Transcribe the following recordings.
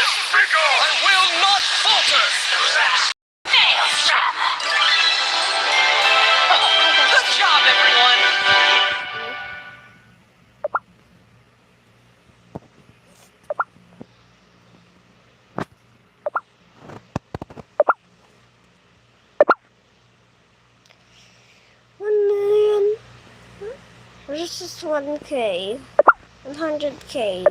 I will not falter! Good job, everyone! This is 1K. 100K.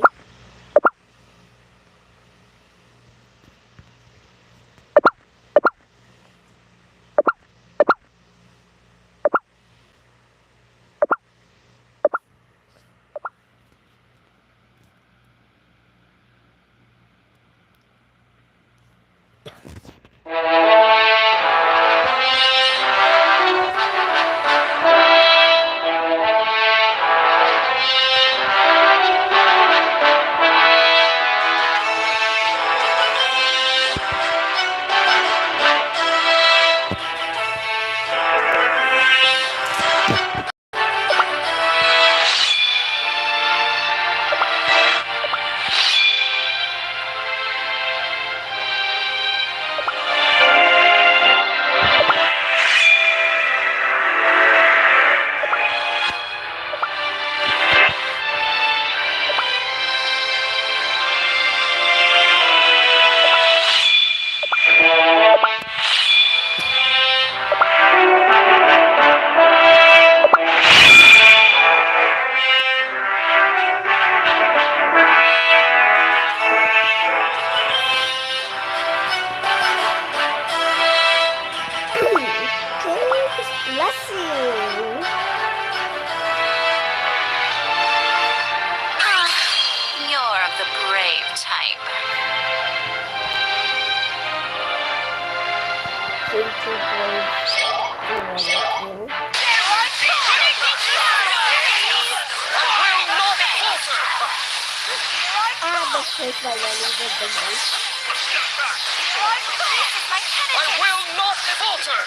I will not falter!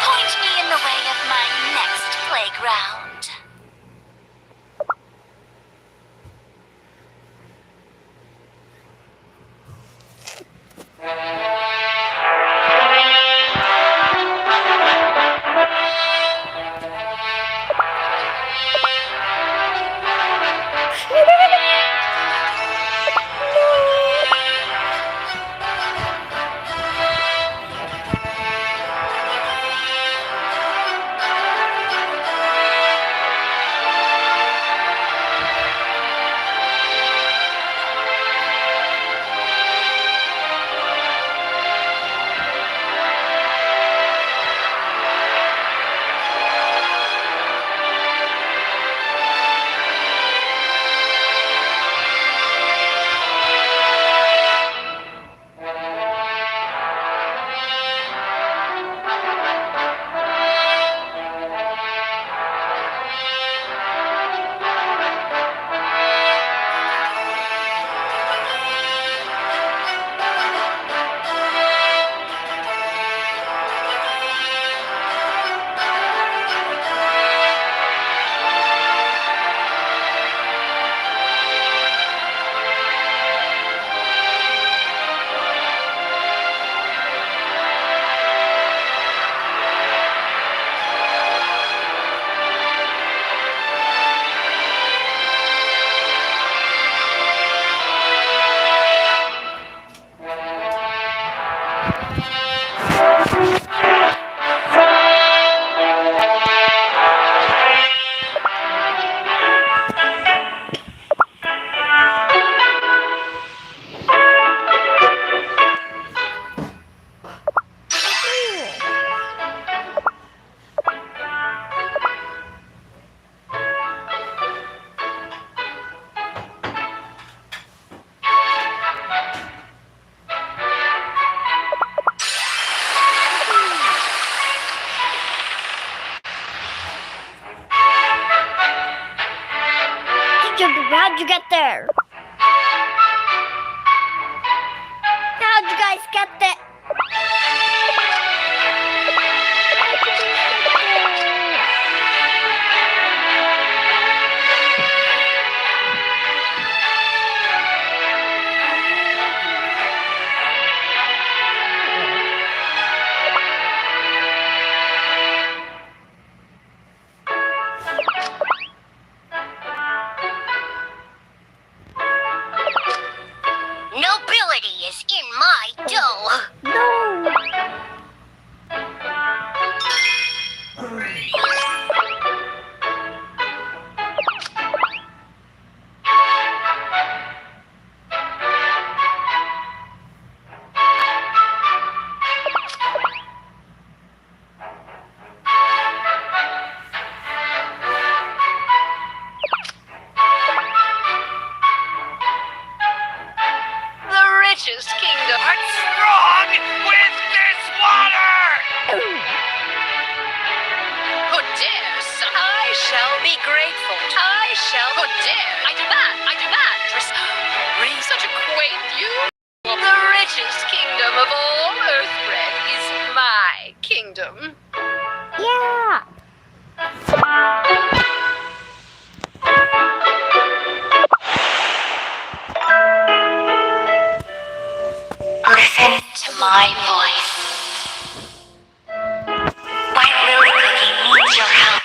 Point me in the way of my next playground. How'd you get there? How'd you guys get there? grateful. I shall. How dare! I demand. Bring such a quaint view. The richest kingdom of all Earthbred is my kingdom. Yeah. Listen to my voice. White Lily Cookie needs your help.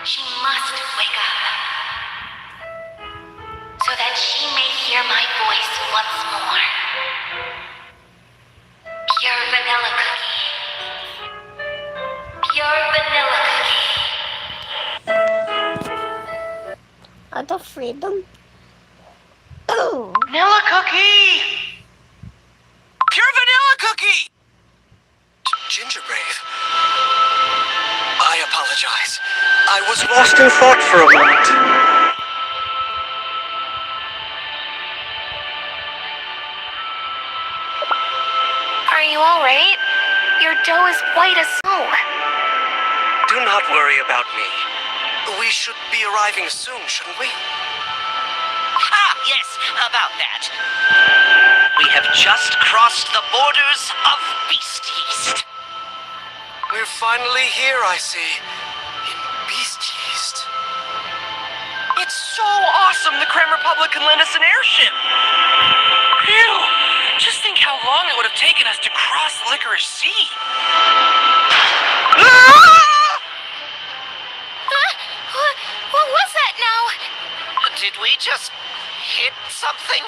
She must wake up. So that she may hear my voice once more. Pure vanilla cookie. Pure vanilla cookie. Are the freedom? Ooh. Vanilla cookie! Pure vanilla cookie! Gingerbrave. I apologize. I was lost in thought for a moment. Are you alright? Your dough is white as snow. Do not worry about me. We should be arriving soon, shouldn't we? Ah, yes, about that. We have just crossed the borders of Beast Yeast. We're finally here, I see. In Beast Yeast. It's so awesome the Creme Republic can lend us an airship! Phew! Just think how long it would have taken us to cross the Licorice Sea! What was that now? Did we just hit something?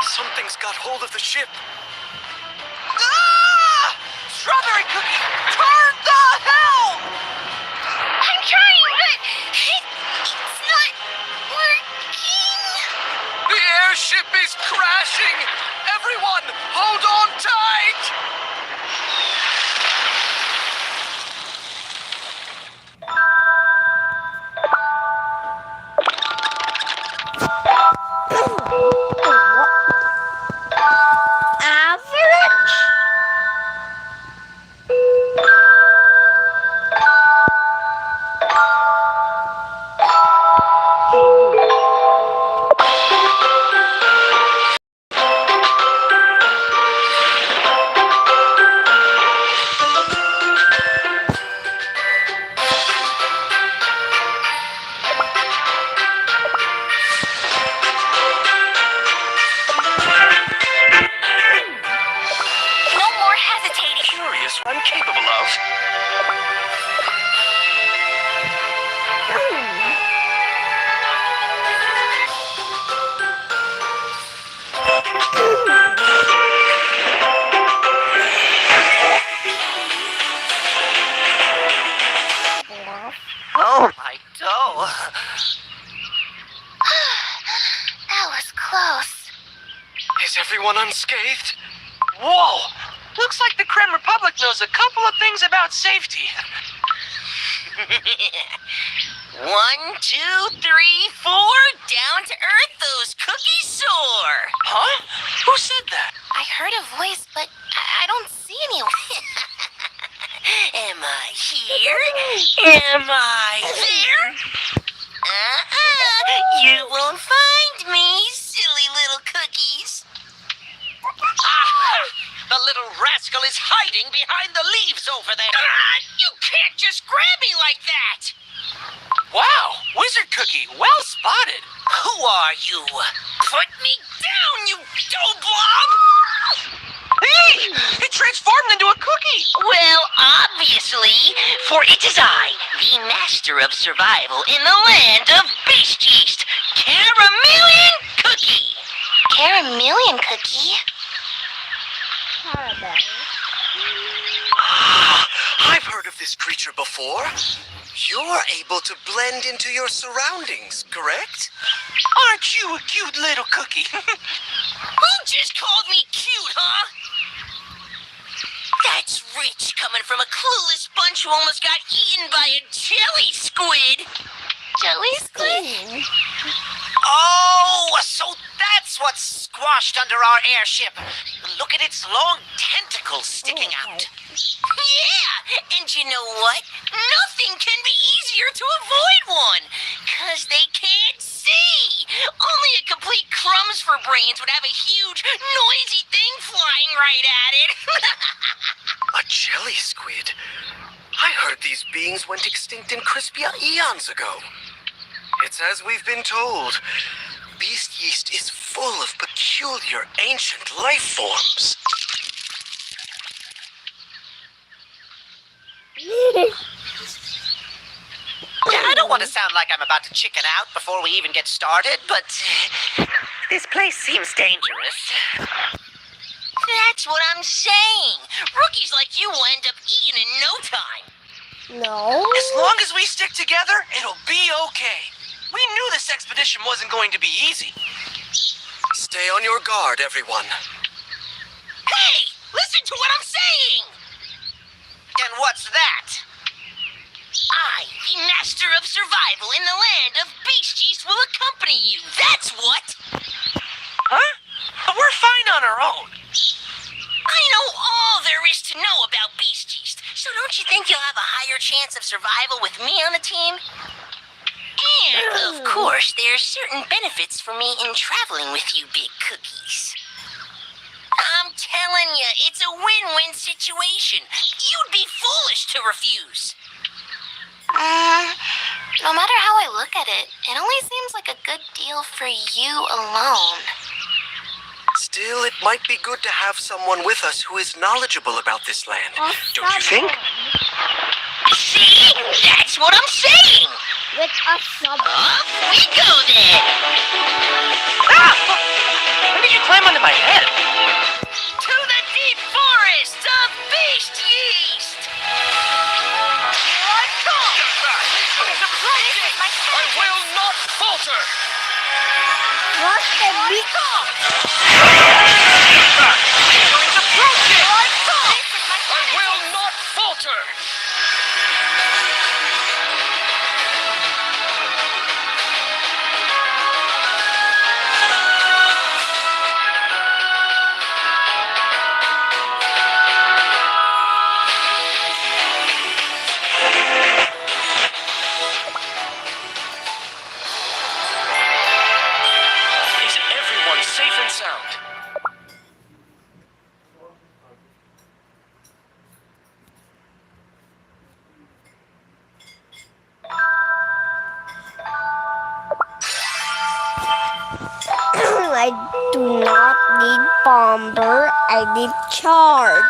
Something's got hold of the ship. Ah! Strawberry cookie! Turn the hell! I'm trying, but it's not working. The airship is crashing! Everyone, hold on tight! Average? No more hesitating. Curious what I'm capable of. Oh, my dough. That was close. Is everyone unscathed? Whoa! Looks like the Creme Republic knows a couple of things about safety. 1, 2, 3, 4, down to earth, those cookies soar. Huh? Who said that? I heard a voice, but I don't see anyone. Am I here? Am I there? You won't find me, silly little cookies. Ah! The little rascal is hiding behind the leaves over there. You can't just grab me like that. Wow! Wizard Cookie, well spotted. Who are you? Put me down, you dough blob! Hey! It transformed into a cookie! Well, obviously, for it is I, the master of survival in the land of Beast Yeast, Caramelian Cookie. Caramelian cookie? Caramel. I've heard of this creature before. You're able to blend into your surroundings, correct? Aren't you a cute little cookie? Who just called me cute, huh? That's rich coming from a clueless bunch who almost got eaten by a jelly squid. Jelly squid? Oh, so that's what's squashed under our airship. look at its long tentacles sticking out. Yeah, and you know what? Nothing can be easier to avoid one, 'cause they can't see. Only a complete crumbs for brains would have a huge, noisy thing flying right at it. A jelly squid? I heard these beings went extinct in Crispia eons ago. It's as we've been told. Beast yeast is full of peculiar ancient life forms. I don't want to sound like I'm about to chicken out before we even get started, but this place seems dangerous. That's what I'm saying. Rookies like you will end up eaten in no time. No. As long as we stick together, it'll be okay. We knew this expedition wasn't going to be easy. Stay on your guard, everyone. Hey, listen to what I'm saying! And what's that? I, the master of survival in the land of beasties, will accompany you. That's what! Huh? But we're fine on our own. I know all there is to know about beasties, so don't you think you'll have a higher chance of survival with me on the team? And, of course, there's certain benefits for me in traveling with you big cookies. I'm telling you, it's a win-win situation. You'd be foolish to refuse. No matter how I look at it, it only seems like a good deal for you alone. Still, it might be good to have someone with us who is knowledgeable about this land. Oh, Don't you think? See? That's what I'm saying! With a sub. Off we go then! Ah! When did you climb onto my head? To the deep forest of beast yeast! Here I come! I will not falter! What the big I will not falter! Is everyone safe and sound? I do not need bomber. I need charge.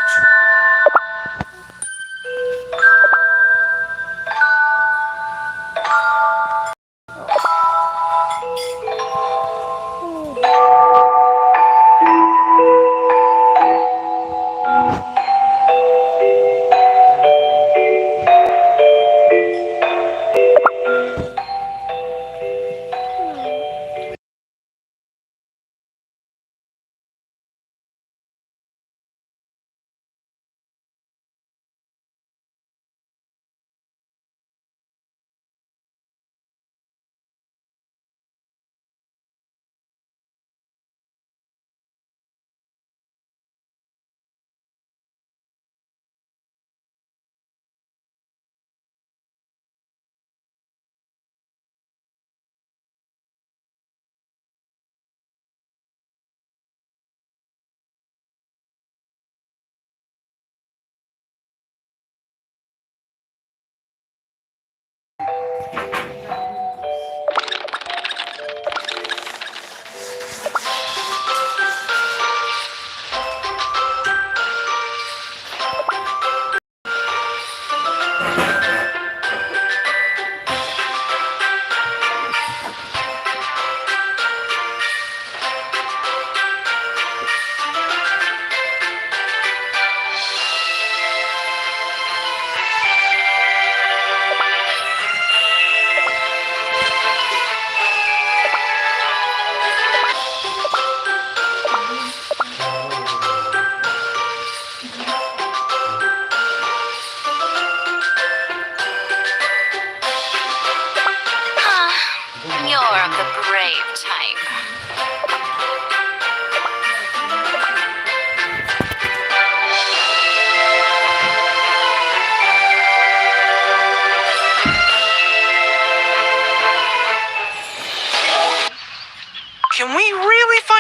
You're the brave type.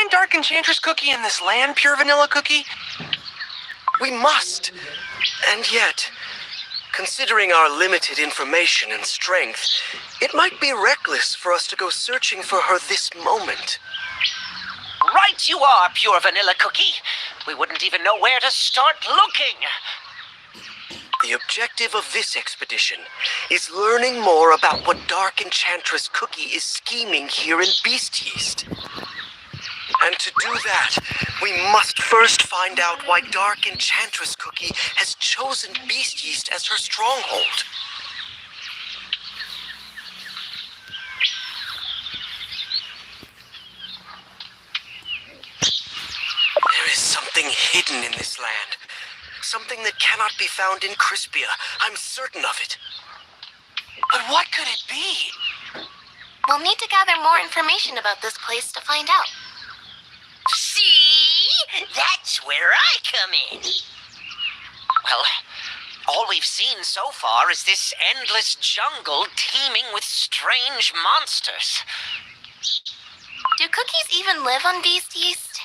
find Dark Enchantress Cookie in this land, Pure Vanilla Cookie? We must. And yet, considering our limited information and strength, it might be reckless for us to go searching for her this moment. Right you are, Pure Vanilla Cookie. We wouldn't even know where to start looking. The objective of this expedition is learning more about what Dark Enchantress Cookie is scheming here in Beast Yeast. And to do that, we must first find out why Dark Enchantress Cookie has chosen Beast Yeast as her stronghold. There is something hidden in this land. Something that cannot be found in Crispia. I'm certain of it. But what could it be? We'll need to gather more information about this place to find out. See? That's where I come in. Well, all we've seen so far is this endless jungle teeming with strange monsters. Do cookies even live on Beast Yeast?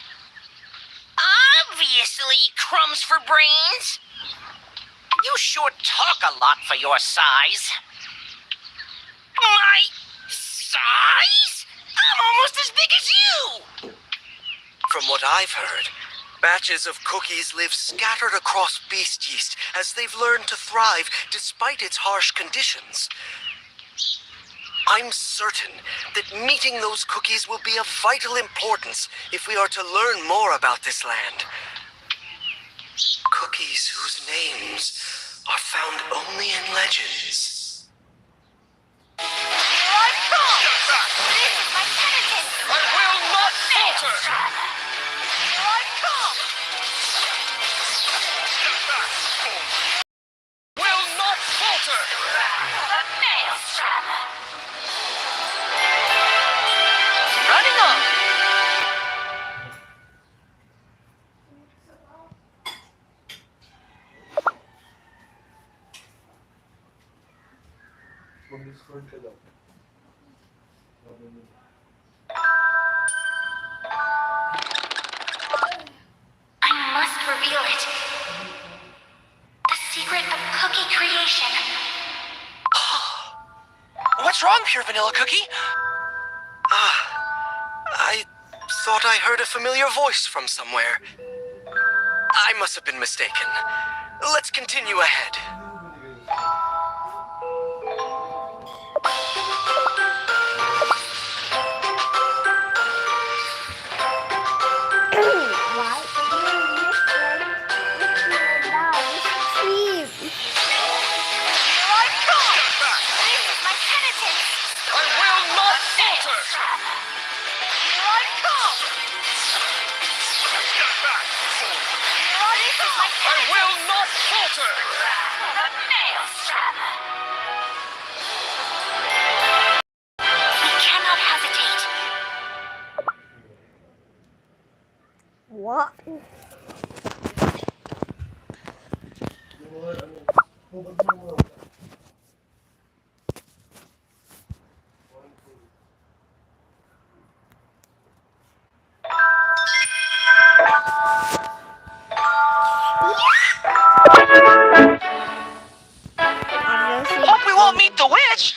Obviously, crumbs for brains. You sure talk a lot for your size. My size? I'm almost as big as you! From what I've heard, batches of cookies live scattered across Beast Yeast as they've learned to thrive despite its harsh conditions. I'm certain that meeting those cookies will be of vital importance if we are to learn more about this land. Cookies whose names are found only in legends. Here I come! This is my penitence! I will not falter! Here I come! Will not falter! The maelstrom! Running on! I must reveal it. The secret of cookie creation. What's wrong, Pure Vanilla Cookie? I thought I heard a familiar voice from somewhere. I must have been mistaken. Let's continue ahead. Here I come! This is my penitence! I will not falter! Here I come! This is my I penitence! will not falter! The maelstrom! We cannot hesitate. What? Hope we won't meet the witch!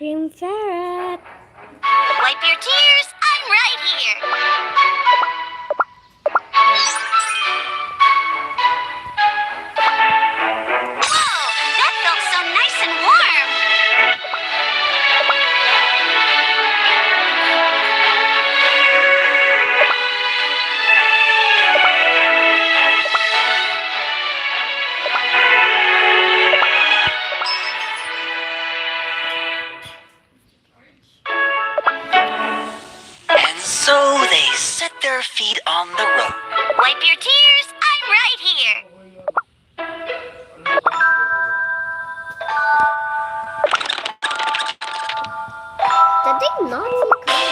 cream ferret. Wipe your tears. I'm right here. Whoa! That felt so nice and warm. And so they set their feet on the road. Wipe your tears. I'm right here. Did they not see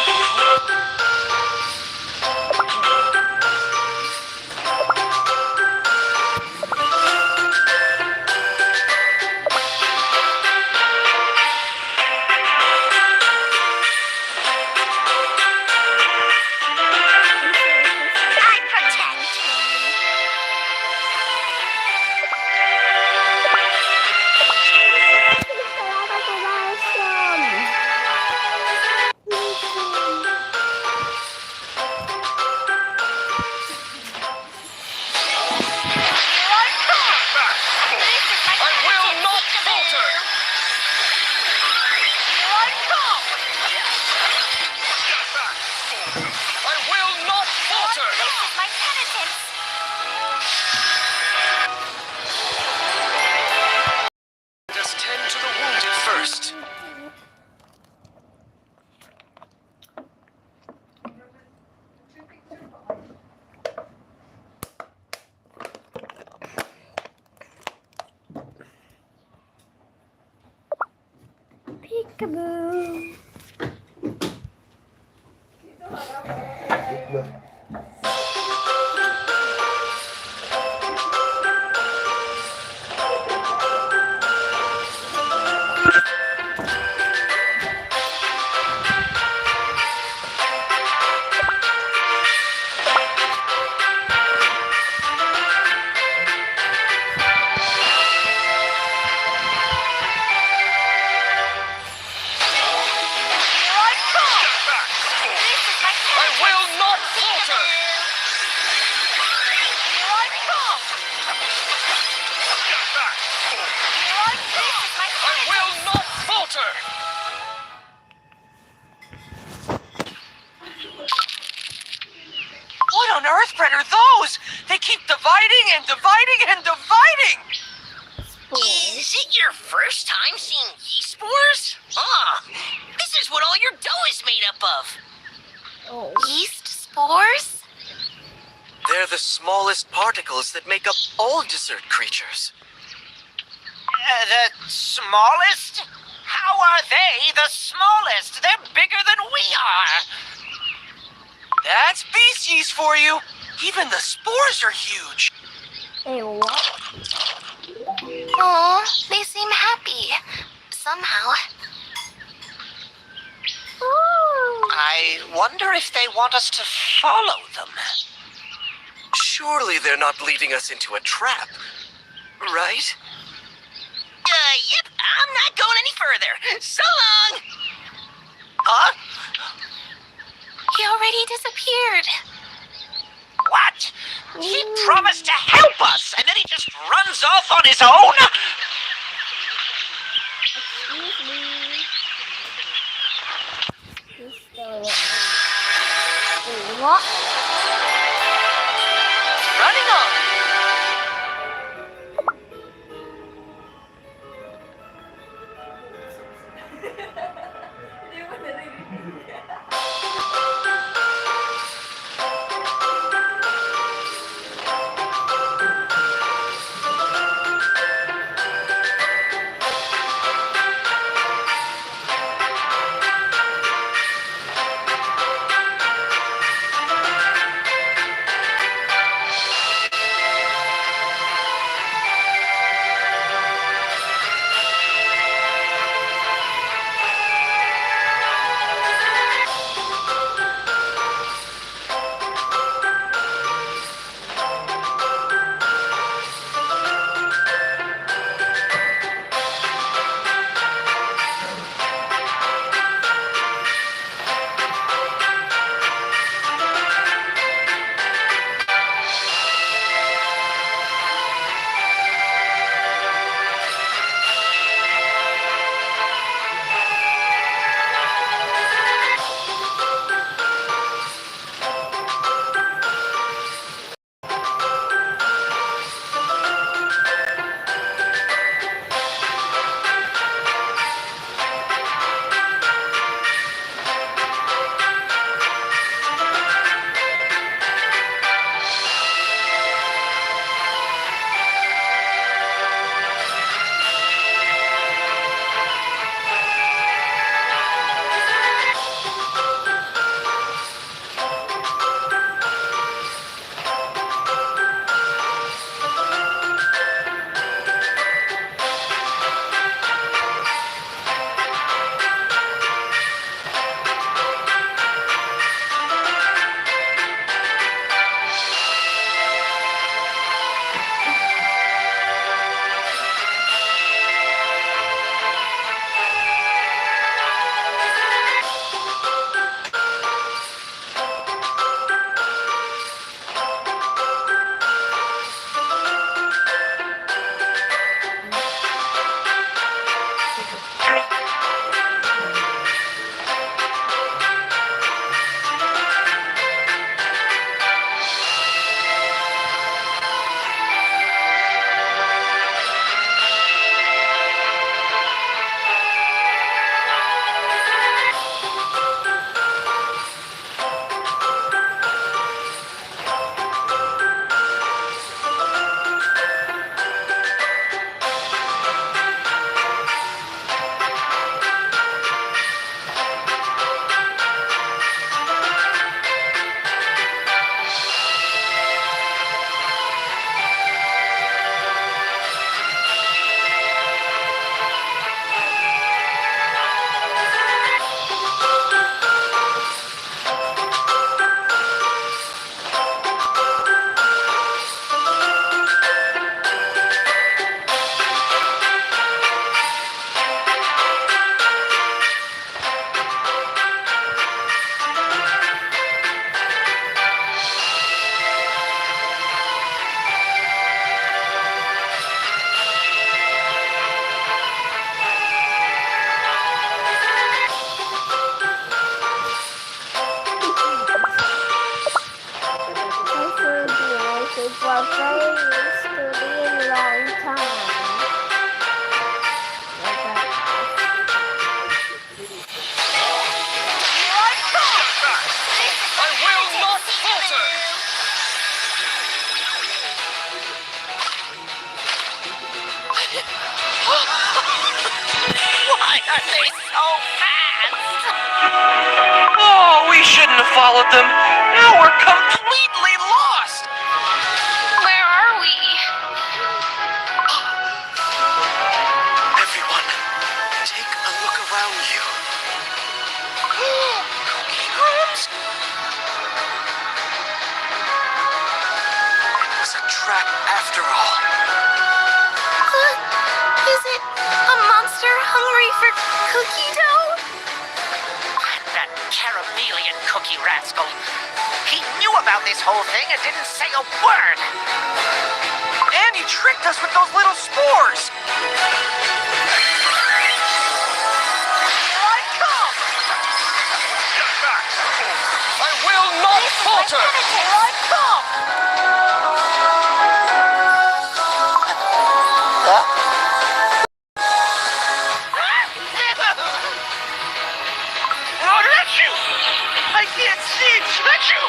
I protect. I will not falter! I will not falter! This is my penitence. Let us tend to the wounded first. peekaboo? I will not falter! I will not falter! What on earth, Brett, are those? They keep dividing and dividing and dividing! Is it your first time seeing yeast spores? Ah, this is what all your dough is made up of. Oh. Yeast spores? They're the smallest particles that make up all dessert creatures. The smallest? How are they the smallest? They're bigger than we are. That's beast yeast for you. Even the spores are huge. Hey, what? Oh, they seem happy. Somehow. I wonder if they want us to follow them. Surely they're not leading us into a trap, right? Yep, I'm not going any further. So long! Huh? He already disappeared. What? He promised to help us, and then he just runs off on his own? Excuse me. He's still around. Wait, what? Running on. are they so fast? Oh, we shouldn't have followed them. Now we're completely lost. Where are we? Everyone, take a look around you. Cookie crumbs? It was a trap after all. Is it a monster hungry for cookie dough? That caramelian cookie rascal. He knew about this whole thing and didn't say a word. And he tricked us with those little spores. Here I come! Get back! I will not falter! Here I come! Achoo! I can't see! Achoo!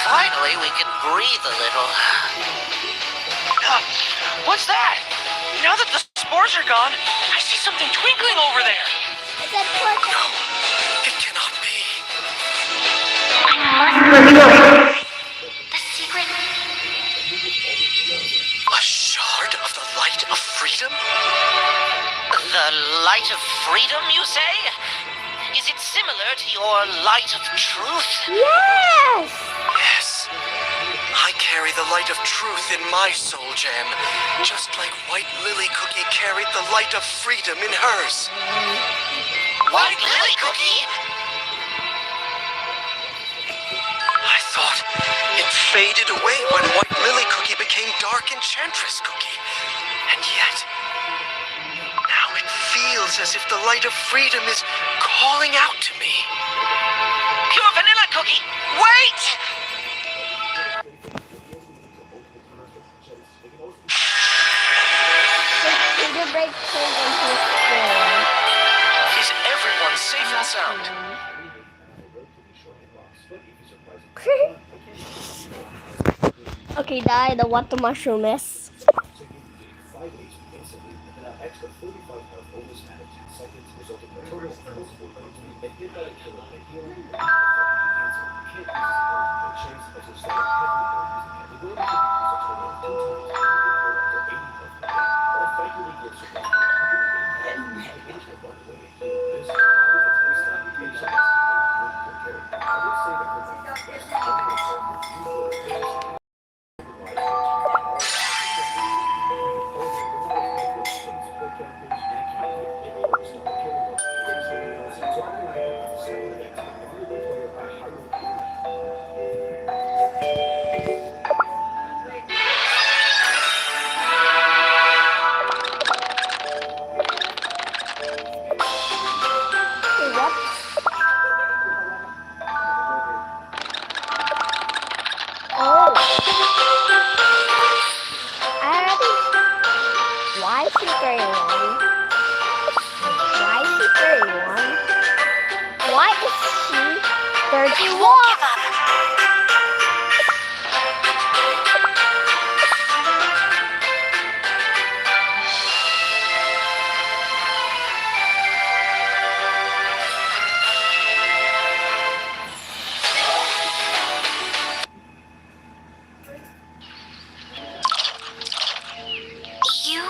Finally, we can breathe a little. What's that? Now that the spores are gone, I see something twinkling over there. It's a pork. No, it cannot be. The secret. A shard of the light of freedom? The light of freedom, you say? Is it similar to your light of truth? Yes! Yes. I carry the light of truth in my soul gem, just like White Lily Cookie carried the light of freedom in hers. White Lily Cookie? I thought it faded away when White Lily Cookie became Dark Enchantress Cookie. And yet, now it feels as if the light of freedom is calling out to me. Pure vanilla cookie! Wait! Finger break turned into a spoon. Is everyone safe and sound? Okay, now I know what the mushroom is. What? Oh. Why is she 31? Why is she 31? Why is she 31? Won't give up. You.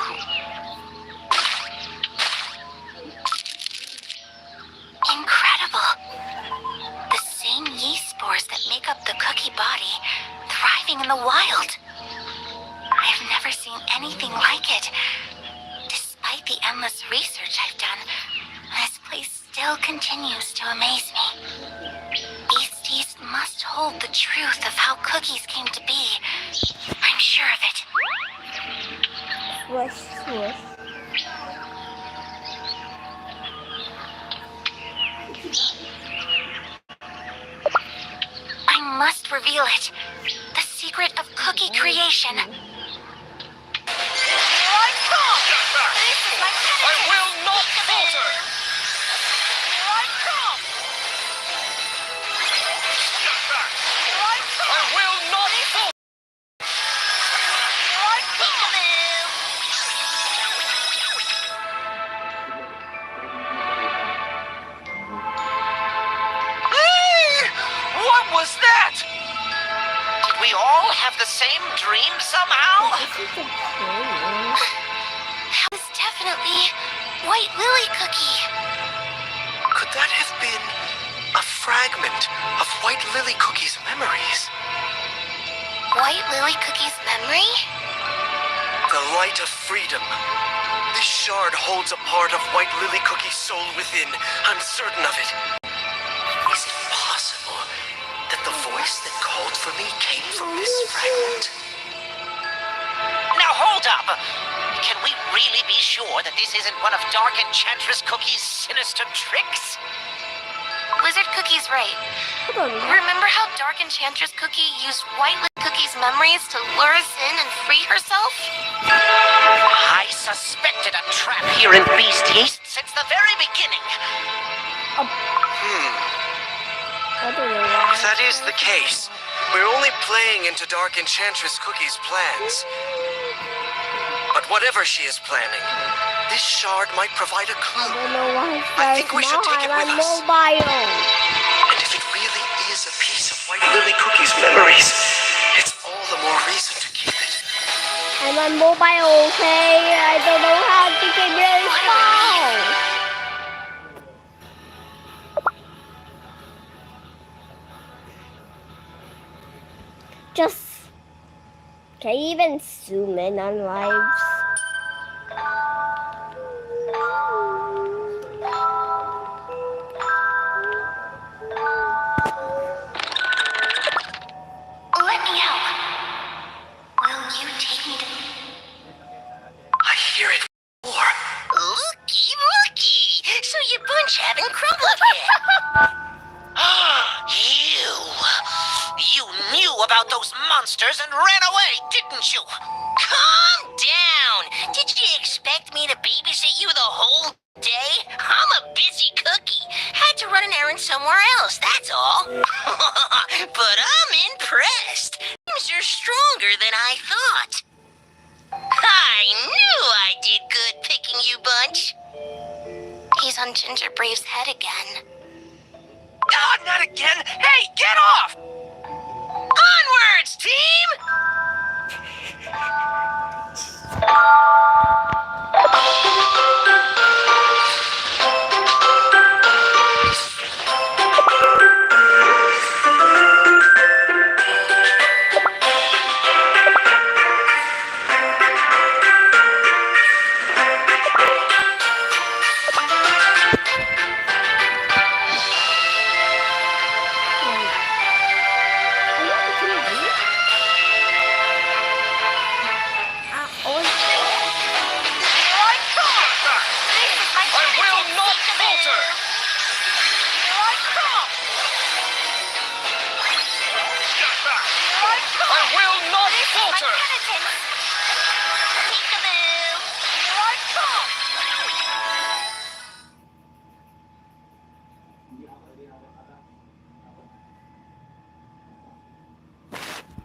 Incredible. The same yeast spores that make up the cookie body, thriving in the wild. I have never seen anything like it. Despite the endless research I've done, this place still continues to amaze me. Beasties must hold the truth of how cookies came to be. I'm sure of it. Swish, swish. I must reveal it. The secret of cookie creation. Here I come! This is my I will not falter! Here I come! Here I come! I will not falter! Here I come! same dream somehow? This is a dream. That was definitely White Lily Cookie. Could that have been a fragment of White Lily Cookie's memories? White Lily Cookie's memory? The light of freedom. This shard holds a part of White Lily Cookie's soul within. I'm certain of it. Is it possible that the voice that called for me came from this fragment? Now hold up! Can we really be sure that this isn't one of Dark Enchantress Cookie's sinister tricks? Wizard Cookie's right. Hold on. Remember how Dark Enchantress Cookie used White Lily Cookie's memories to lure us in and free herself? I suspected a trap here in Beast East since the very beginning. I don't know why. If that is the case, we're only playing into Dark Enchantress Cookie's plans. But whatever she is planning, this shard might provide a I clue. don't know why it's I think we should take it with on us. mobile. And if it really is a piece of White Lily Cookie's memories, it's all the more reason to keep it. I'm on mobile, okay? I don't know how to get really small. Just can you even zoom in on lives? Let me help. Will you take me to... I hear it more. Looky! So your bunch having trouble again. You knew about those monsters and ran away, didn't you? Calm down! Did you expect me to babysit you the whole day? I'm a busy cookie. Had to run an errand somewhere else, that's all. But I'm impressed. Things are stronger than I thought. I knew I did good picking you, Bunch. He's on Ginger Brave's head again. Oh, not again! Hey, get off! Onwards, team!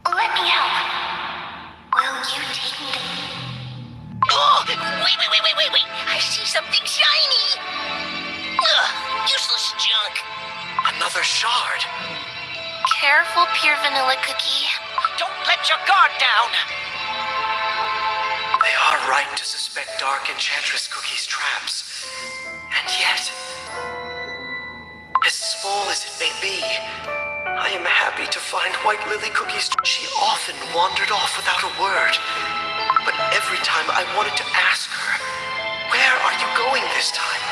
Let me help. Will you take me to... Oh, wait. I see something shiny. Ugh, useless junk. Another shard. Careful, pure vanilla cookie. Don't let your guard down. They are right to suspect Dark Enchantress Cookie's traps. And yet, as small as it may be, I am happy to find White Lily Cookie's. She often wandered off without a word. But every time I wanted to ask her, where are you going this time?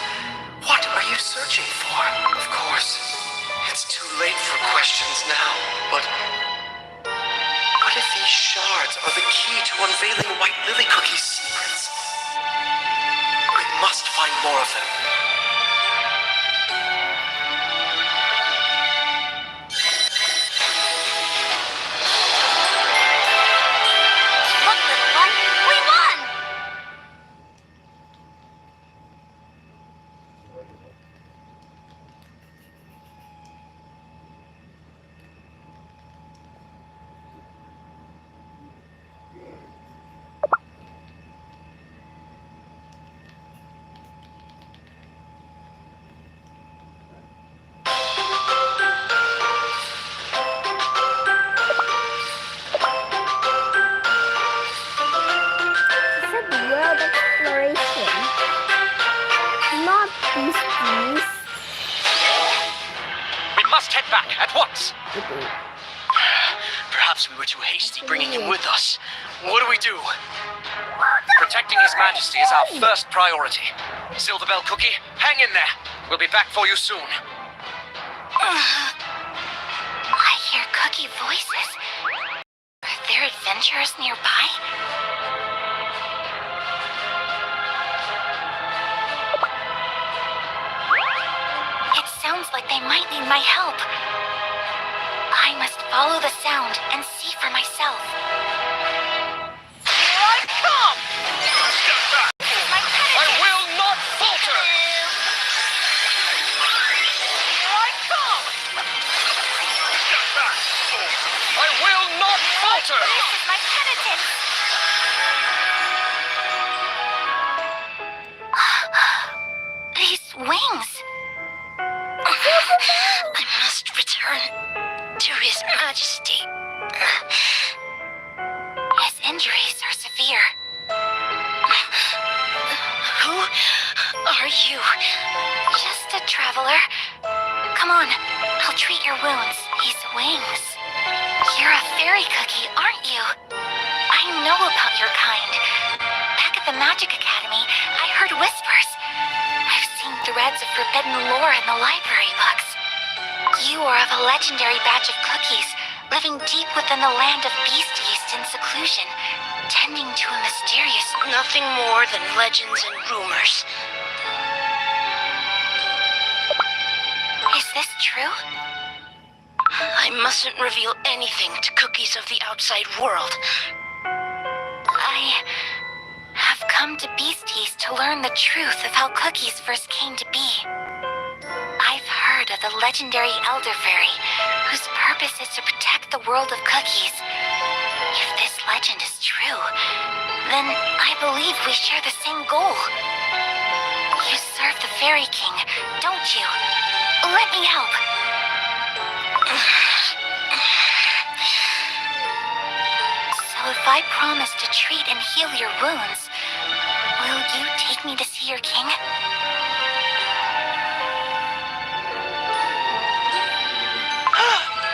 What are you searching for? Of course, it's too late for questions now, but what if these shards are the key to unveiling White Lily Cookie's secrets? We must find more of them. Look, little one, we won! generation. Not beasties. We must head back at once. Perhaps we were too hasty bringing him with us. What do we do? Protecting His Majesty is our first priority. Silverbell Cookie, hang in there. We'll be back for you soon. I hear cookie voices. Are there adventurers nearby? It sounds like they might need my help. I must follow the sound and see for myself. Here I come! Step back! My I will not falter! Here I come! Step back! I will not falter! This is my penitence. These wings. I must return to His Majesty. His injuries are severe. Who are you? Just a traveler. Come on, I'll treat your wounds. These wings. You're a fairy cookie, aren't you? I know about your kind. Back at the Magic Academy, I heard whispers. I've seen threads of forbidden lore in the library books. You are of a legendary batch of cookies, living deep within the land of Beast Yeast in seclusion, tending to a mysterious... Nothing more than legends and rumors. Is this true? I mustn't reveal anything to cookies of the outside world. I have come to Beast Yeast to learn the truth of how cookies first came to be. I've heard of the legendary Elder Fairy, whose purpose is to protect the world of cookies. If this legend is true, then I believe we share the same goal. You serve the Fairy King, don't you? Let me help. So if I promise to treat and heal your wounds, will you take me to see your king?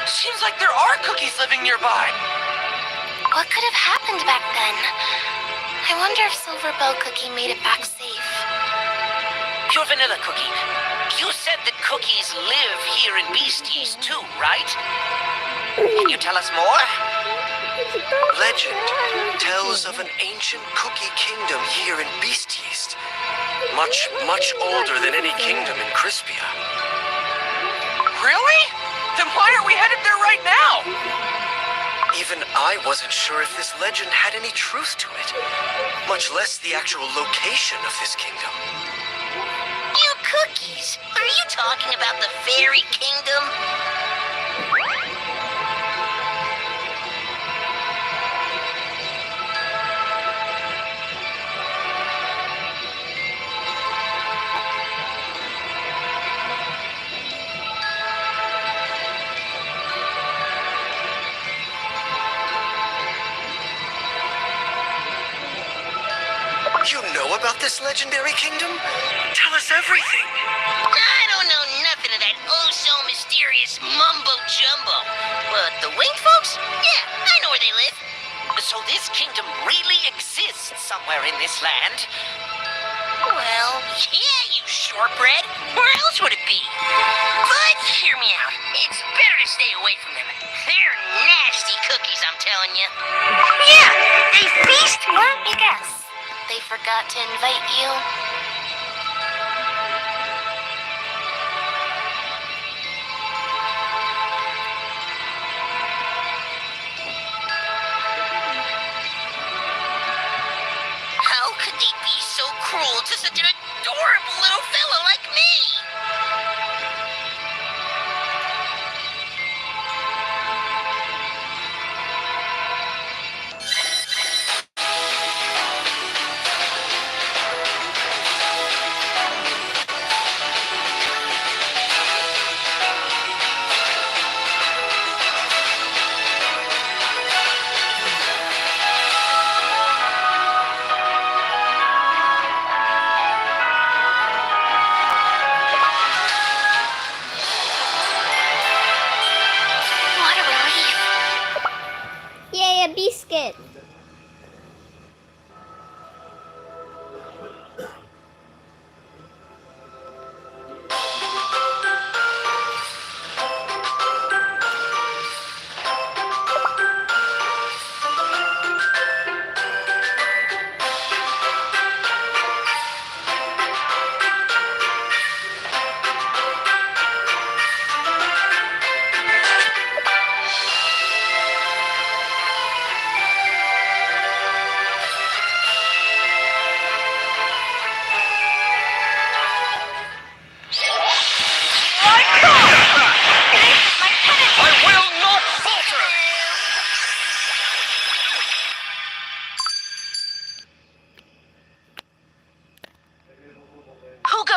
Seems like there are cookies living nearby. What could have happened back then? I wonder if Silverbell Cookie made it back safe. You're Vanilla Cookie. You said that cookies live here in Beast Yeast too, right? Can you tell us more? Legend tells of an ancient cookie kingdom here in Beast Yeast. Much, much older than any kingdom in Crispia. Really? Then why aren't we headed there right now? Even I wasn't sure if this legend had any truth to it, much less the actual location of this kingdom. You cookies! Are you talking about the Fairy Kingdom? You know about this legendary kingdom? Tell us everything. I don't know nothing of that oh-so-mysterious mumbo-jumbo. But the winged folks? Yeah, I know where they live. So this kingdom really exists somewhere in this land? Well, yeah, you shortbread. Where else would it be? But hear me out. It's better to stay away from them. They're nasty cookies, I'm telling you. Yeah, they feast. Let me guess. They forgot to invite you. How could they be so cruel to such an adorable little fella like me?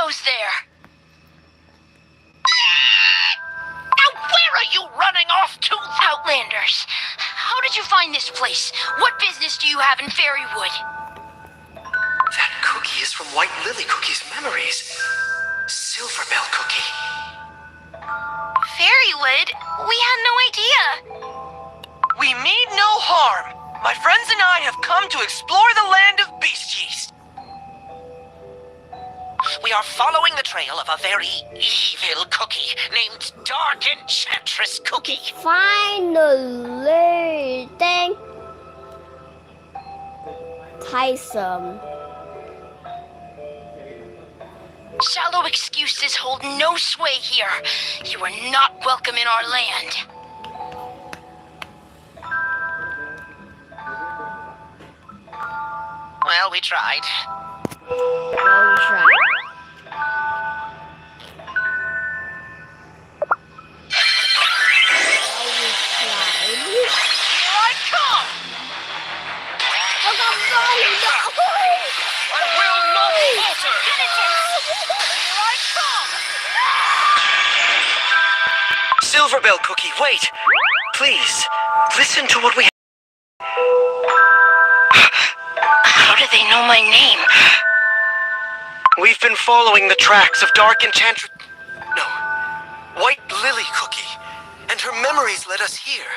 goes there. Now, where are you running off to? Outlanders, how did you find this place? What business do you have in Fairywood? That cookie is from White Lily Cookie's memories. Silver Bell Cookie. Fairywood? We had no idea. We mean no harm. My friends and I have come to explore the land of Beast Yeast. We are following the trail of a very evil cookie named Dark Enchantress Cookie. Finally, thank Tyson. Shallow excuses hold no sway here. You are not welcome in our land. Well, we tried. Well, try. Here I come! I will not falter! Here I come! Silver Bell Cookie, wait! Please, listen to what we... How do they know my name? We've been following the tracks of Dark Enchantress... No. White Lily Cookie. And her memories led us here.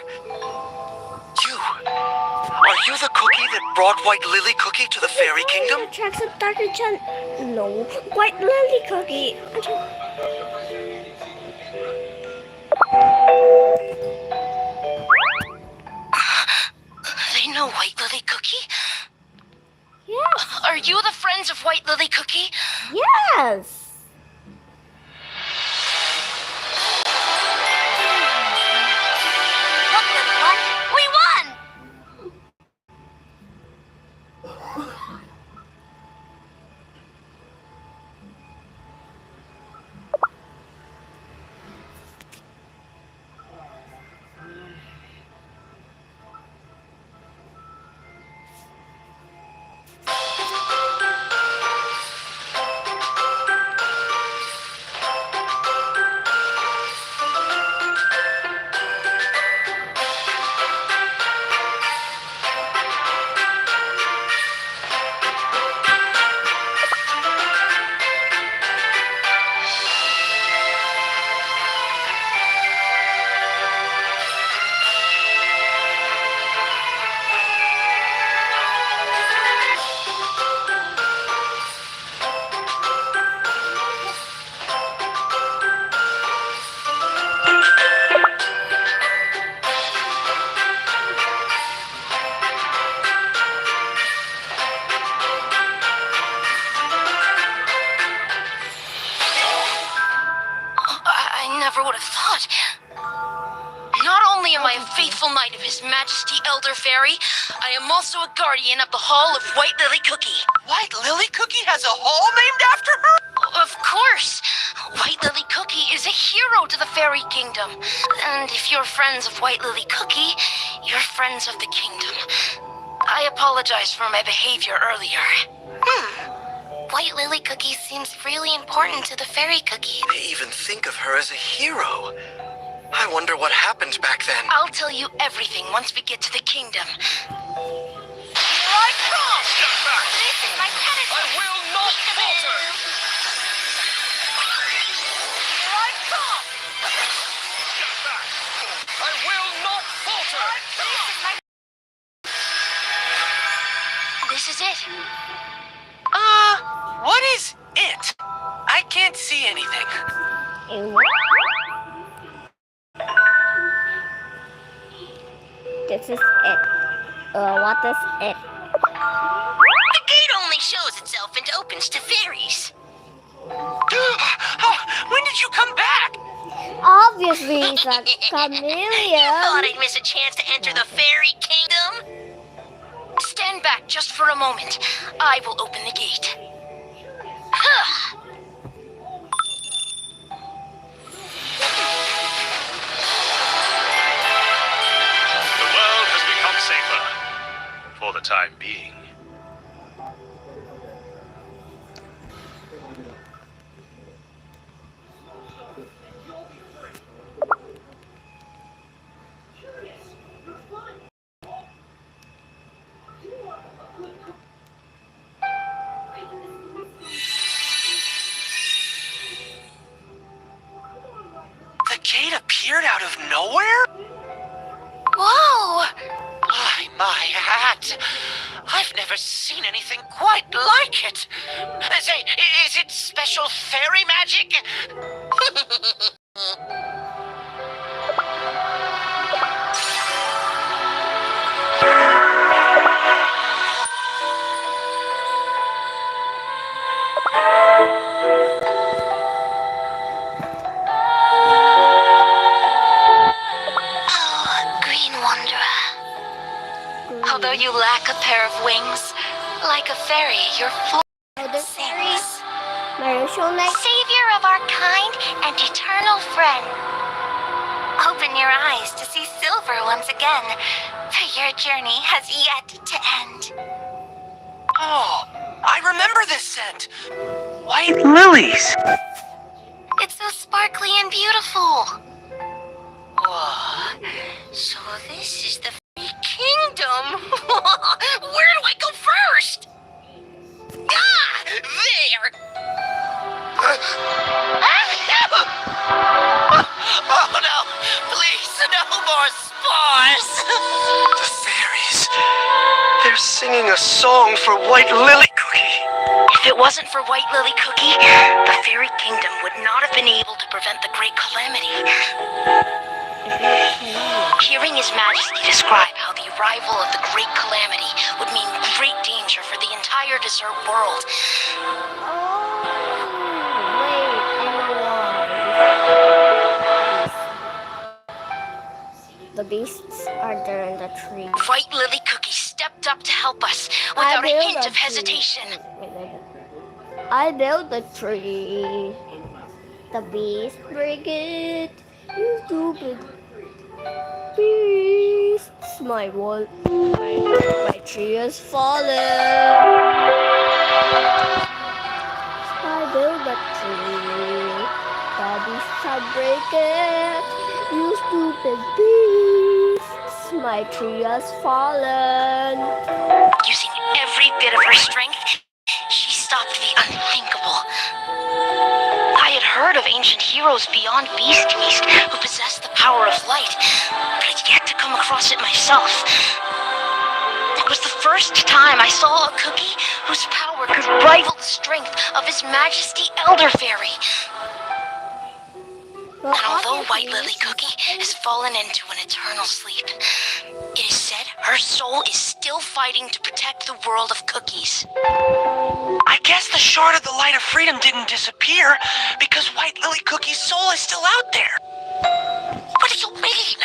You. Are you the cookie that brought White Lily Cookie to the Fairy Kingdom? Tracks of Dark Enchant. No, White Lily Cookie. They know White Lily Cookie? Yes. Are you the friends of White Lily Cookie? Yes. Look, little one, we won! I never would have thought. Not only am I a faithful knight of His Majesty Elder Fairy, I am also a guardian of the Hall of White Lily Cookie. White Lily Cookie has a hall named after her? Of course! White Lily Cookie is a hero to the Fairy Kingdom. And if you're friends of White Lily Cookie, you're friends of the kingdom. I apologize for my behavior earlier. White Lily Cookie seems really important to the Fairy Cookie. They even think of her as a hero. I wonder what happened back then. I'll tell you everything once we get to the kingdom. Here I come! Step back! This is my I will not falter! Here I come! Step back! I will not falter! This is it. What is it? I can't see anything. This is it. What is it? The gate only shows itself and opens to fairies. When did you come back? Obviously, it's a You thought chameleon. I'd miss a chance to enter the Fairy Kingdom? Stand back just for a moment. I will open the gate. The world has become safer, for the time being. appeared out of nowhere? Whoa! My hat! I've never seen anything quite like it. Say, is it special fairy magic? Oh, Green Wanderer. Although you lack a pair of wings, like a fairy, your floor Other fairies. sings. Marisol Knight. Savior of our kind and eternal friend. Open your eyes to see silver once again, for your journey has yet to end. Oh, I remember this scent. White lilies. It's so sparkly and beautiful. Whoa. So this is the fairy kingdom. Where do I go first? Ah! There! Oh no! Please, no more spores! The fairies. They're singing a song for White Lily Cookie. If it wasn't for White Lily Cookie, the fairy kingdom would not have been able to prevent the great calamity. Hearing His Majesty describe how the arrival of the great calamity would mean great danger for the entire desert world, The beasts are there in the tree. White Lily Cookie stepped up to help us without a hint of hesitation. I built the tree. The beast brigade. You stupid beasts. My tree has fallen. I built the tree. The beasts are breaking. You stupid beasts. My tree has fallen. Using every bit of her strength, she stopped the unthinkable. I had heard of ancient heroes beyond Beast Beast who possessed the power of light, but I'd yet to come across it myself. It was the first time I saw a cookie whose power could rival the strength of His Majesty Elder Fairy. And although White Lily Cookie has fallen into an eternal sleep, it is said her soul is still fighting to protect the world of cookies. I guess the shard of the light of freedom didn't disappear because White Lily Cookie's soul is still out there. What do you mean?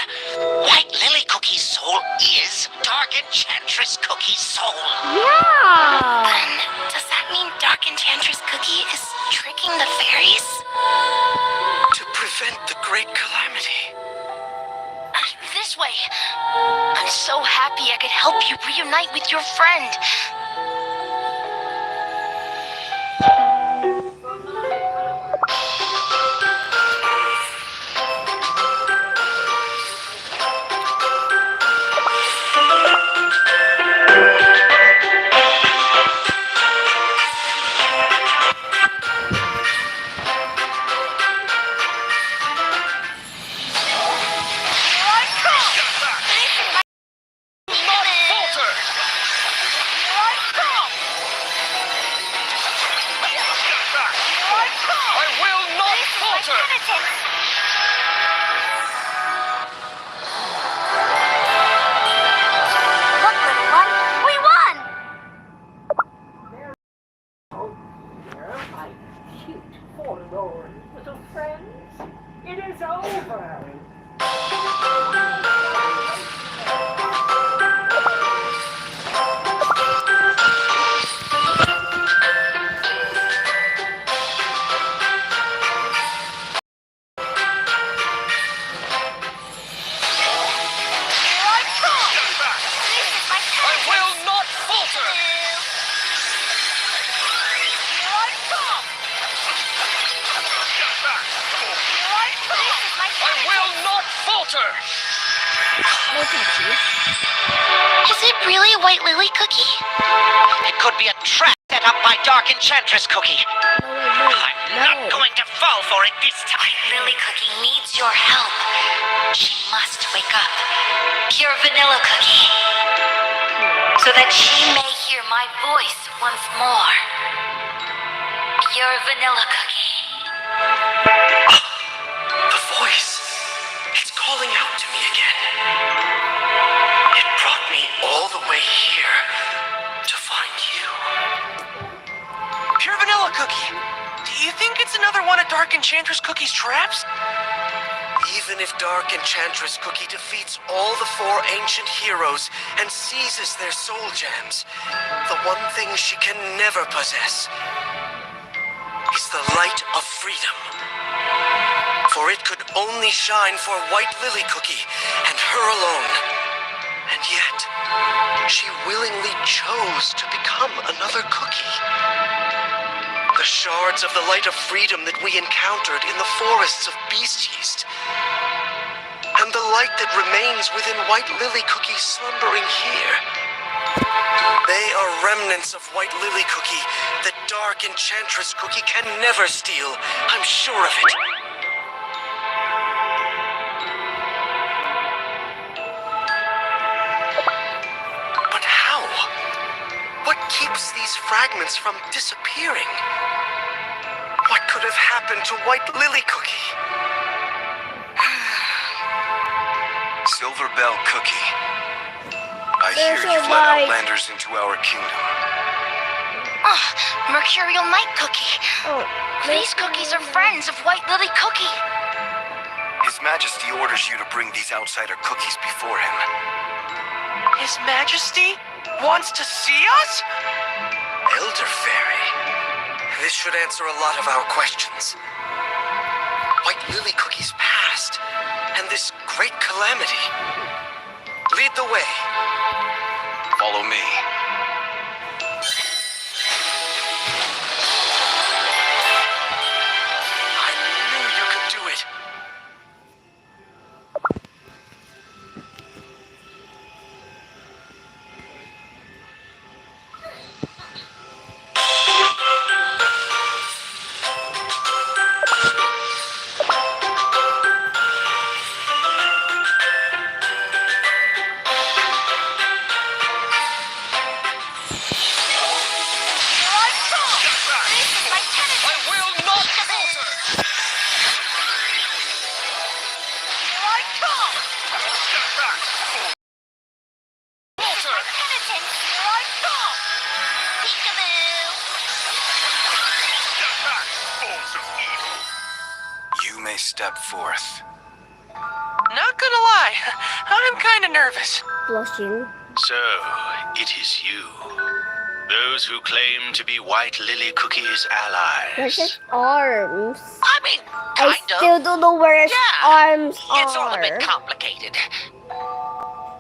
White Lily Cookie's soul is Dark Enchantress Cookie's soul. Yeah. Then, does that mean Dark Enchantress Cookie is tricking the fairies? To prevent the great calamity. This way. I'm so happy I could help you reunite with your friend. Look, little one, we won! Is it really White Lily Cookie? It could be a trap. set up by Dark Enchantress Cookie. No, wait, I'm no. not going to fall for it this time. Lily Cookie needs your help. She must wake up. Pure Vanilla Cookie. So that she may hear my voice once more. Pure Vanilla Cookie. The voice. It's calling out to me again. It brought me all the way here to find you. Pure Vanilla Cookie. Do you think it's another one of Dark Enchantress Cookie's traps? Even if Dark Enchantress Cookie defeats all the 4 ancient heroes and seizes their soul gems, the one thing she can never possess is the light of freedom. For it could only shine for White Lily Cookie and her alone. And yet, she willingly chose to become another cookie. The shards of the light of freedom that we encountered in the forests of Beast Yeast, and the light that remains within White Lily Cookie slumbering here. They are remnants of White Lily Cookie that Dark Enchantress Cookie can never steal. I'm sure of it. But how? What keeps these fragments from disappearing? What could have happened to White Lily Cookie? Silver Bell Cookie. I hear There's you've a let light. outlanders into our kingdom. Mercurial Night Cookie. Oh, These cookies are friends of White Lily Cookie. His Majesty orders you to bring these outsider cookies before him. His Majesty wants to see us? Elder Fairy. This should answer a lot of our questions. White Lily Cookie's past, and this great calamity. Lead the way. Follow me. I knew you could do it. I will not falter! Here I come! Step back! Falter! Here I come! Step back, forms of evil! You may step forth. Not gonna lie, I'm kinda nervous. blushing. So, it is you. Those who claim to be White Lily Cookie's Where's his allies. arms? I mean, I kind still of. don't know where his Yeah. arms are. It's all a bit complicated.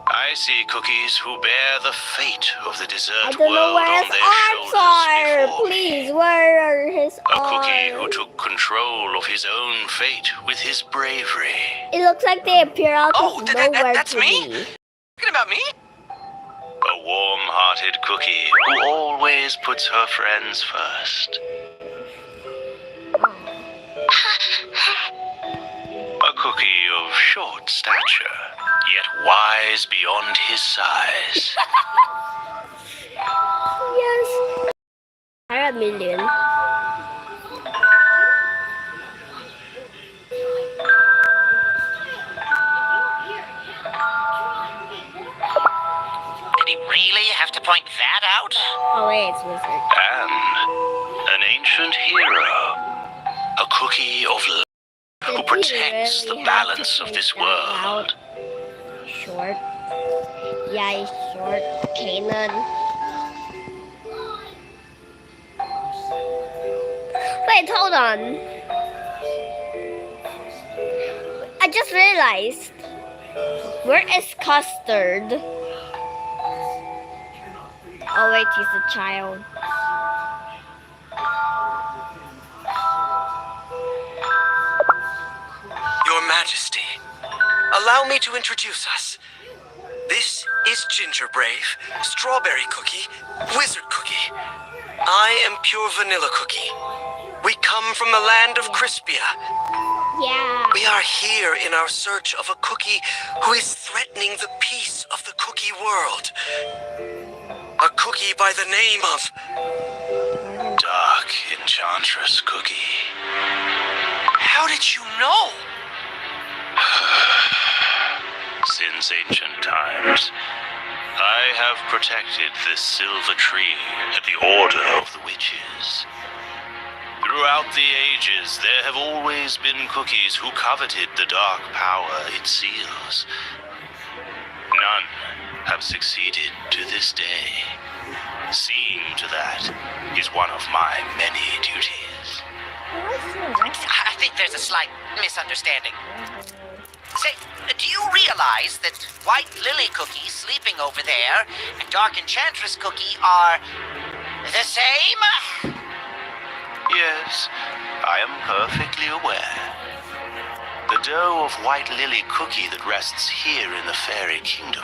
I see cookies who bear the fate of the I desert don't know world where on his their arms shoulders are. before me. Please, where are his A cookie who arms? took control of his own fate with his bravery. It looks like they appear out Oh, of that- nowhere that's to me? me. Talking about me? A warm-hearted cookie who always puts her friends first. A cookie of short stature, yet wise beyond his size. Yes. I have a million. Did he really have to point that out? Oh wait, it's wizard. And an ancient hero. A cookie of light who Did he protects really the have balance to of point this that world. out? Short. Yeah, he's short. Kanan. Wait, hold on. I just realized. Where is Custard? Oh wait, he's a child. Your Majesty, allow me to introduce us. This is Ginger Brave, Strawberry Cookie, Wizard Cookie. I am pure vanilla cookie. We come from the land of Crispia. Yeah. We are here in our search of a cookie who is threatening the peace of the cookie world. A cookie by the name of Dark Enchantress Cookie. How did you know? Since ancient times, I have protected this silver tree at the order of the witches. Throughout the ages, there have always been cookies who coveted the dark power it seals. None have succeeded to this day. Seeing to that is one of my many duties. I think there's a slight misunderstanding. Say, do you realize that White Lily Cookie sleeping over there and Dark Enchantress Cookie are the same? Yes, I am perfectly aware. The dough of White Lily Cookie that rests here in the Fairy Kingdom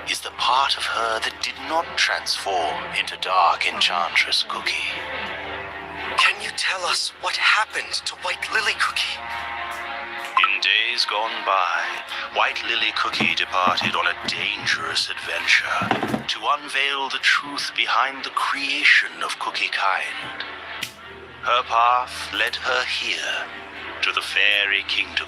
is the part of her that did not transform into Dark Enchantress Cookie. Can you tell us what happened to White Lily Cookie? In days gone by, White Lily Cookie departed on a dangerous adventure to unveil the truth behind the creation of Cookie Kind. Her path led her here, to the Fairy Kingdom.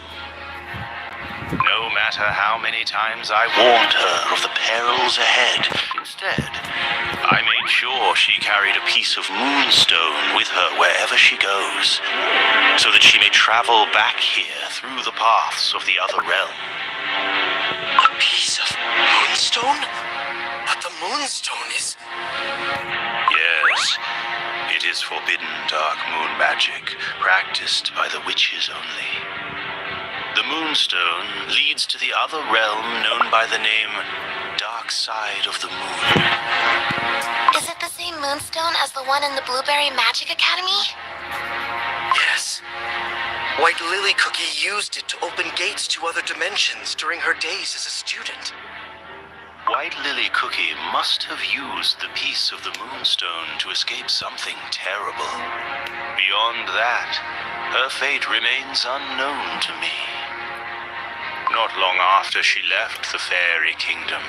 No matter how many times I warned her of the perils ahead, instead, I made sure she carried a piece of moonstone with her wherever she goes, so that she may travel back here through the paths of the other realm. A piece of moonstone? But the moonstone is... Yes, it is forbidden dark moon magic, practiced by the witches only. The moonstone leads to the other realm known by the name Dark Side of the Moon. Is it the same moonstone as the one in the Blueberry Magic Academy? Yes. White Lily Cookie used it to open gates to other dimensions during her days as a student. White Lily Cookie must have used the piece of the moonstone to escape something terrible. Beyond that, her fate remains unknown to me. Not long after she left the Fairy Kingdom,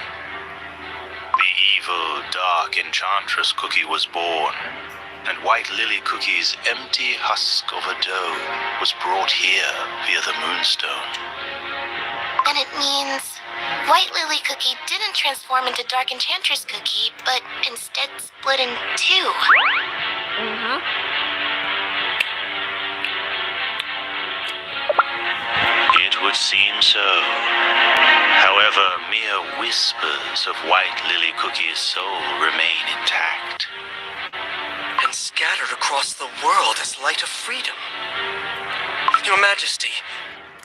the evil Dark Enchantress Cookie was born, and White Lily Cookie's empty husk of a dough was brought here via the moonstone. And it means White Lily Cookie didn't transform into Dark Enchantress Cookie, but instead split in two. It would seem so. However, mere whispers of White Lily Cookie's soul remain intact. And scattered across the world as light of freedom. Your Majesty,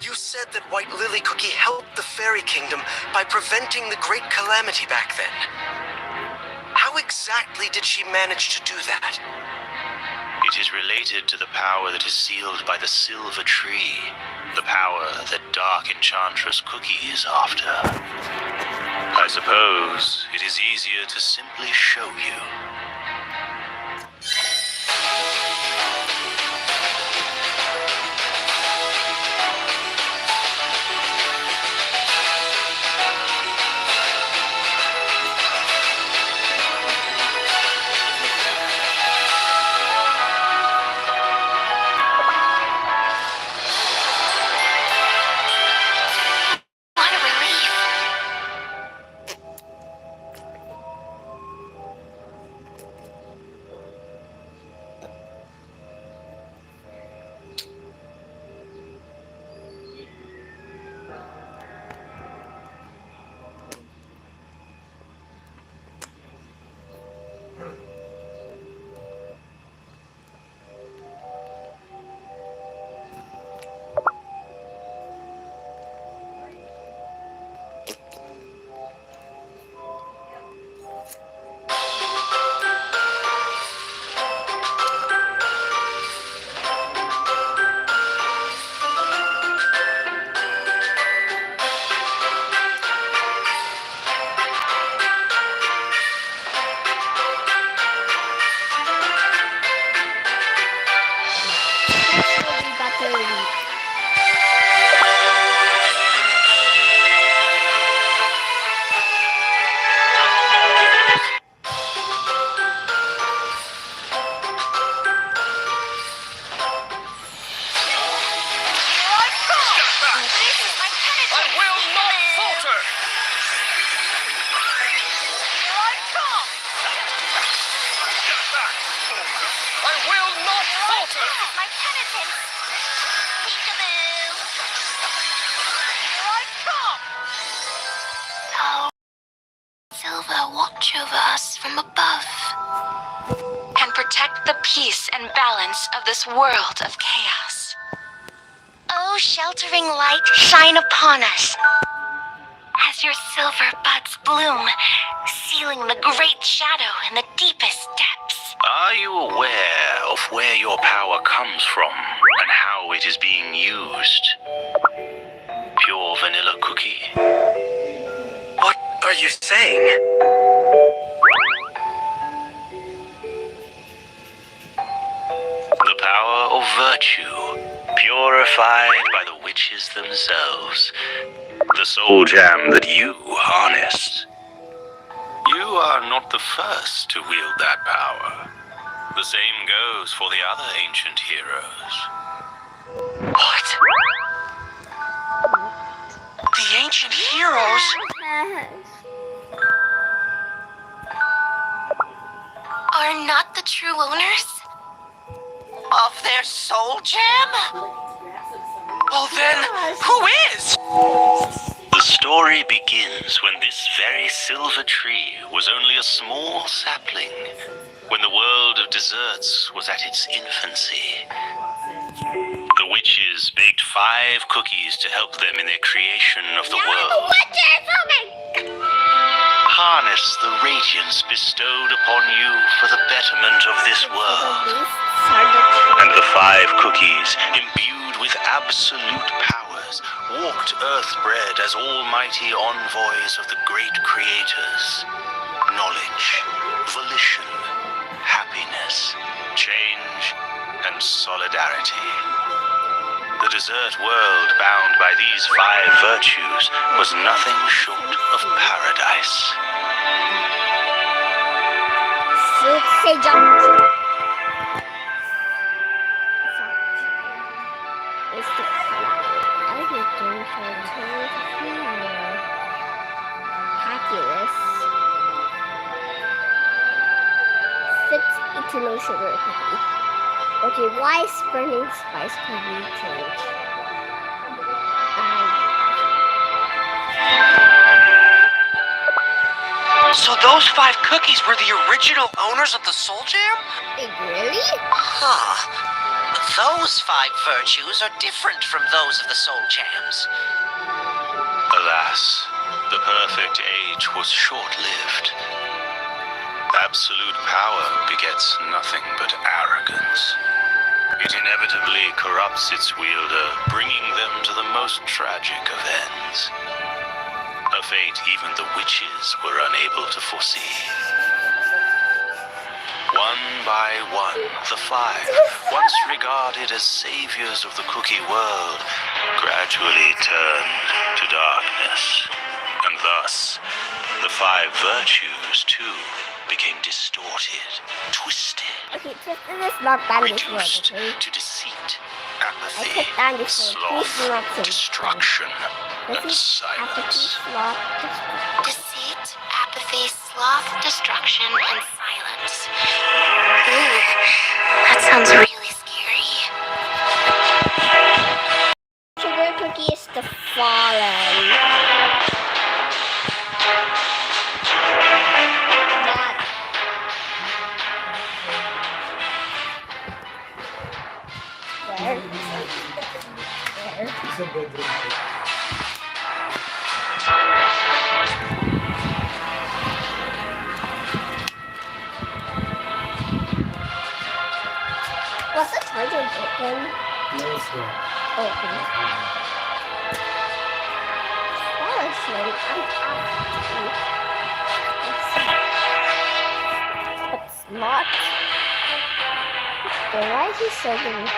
you said that White Lily Cookie helped the Fairy Kingdom by preventing the Great Calamity back then. How exactly did she manage to do that? It is related to the power that is sealed by the silver tree, the power that Dark Enchantress Cookie is after. I suppose it is easier to simply show you. What a relief. My penitence. Peekaboo. Here I come! Oh, Silva, watch over us from above. And protect the peace and balance of this world of chaos. Oh, sheltering light, shine upon us. As your silver buds bloom, sealing the great shadow in the deepest depths. Are you aware of where your power comes from and how it is being used? Pure vanilla cookie? What are you saying? The power of virtue, purified by the witches themselves. The soul jam that you harnessed. You are not the first to wield that power. The same goes for the other ancient heroes. What? The ancient heroes? Are not the true owners? Of their soul gem? Well then, who is? The story begins when this very silver tree was only a small sapling, when the world of desserts was at its infancy. The witches baked 5 cookies to help them in their creation of the world. Harness the radiance bestowed upon you for the betterment of this world. And the 5 cookies, imbued with absolute powers, walked earth-bred as almighty envoys of the great creators. Knowledge, volition, happiness, change, and solidarity. The dessert world bound by these 5 virtues was nothing short of paradise. No sugar cookie. Okay, why is burning spice cookie change? So those 5 cookies were the original owners of the Soul Jam? Really? Huh. Those 5 virtues are different from those of the soul jams. Alas, the perfect age was short-lived. Absolute power begets nothing but arrogance. It inevitably corrupts its wielder, bringing them to the most tragic of ends. A fate even the witches were unable to foresee. One by one, the 5, once regarded as saviors of the cookie world, gradually turned to darkness. And thus, the 5 virtues, too, became distorted, twisted, Okay, Tristan is not done this word, reduced okay? to deceit, I apathy, took down this word. Please do not sloth, say destruction, and Deceit, apathy, silence. sloth, destruction. Deceit, apathy, sloth, destruction, and silence. Ooh, that sounds really scary. Sugar cookie is the fallen. Was the charger broken? Okay. Honestly, I'm It's not. Why is he so good?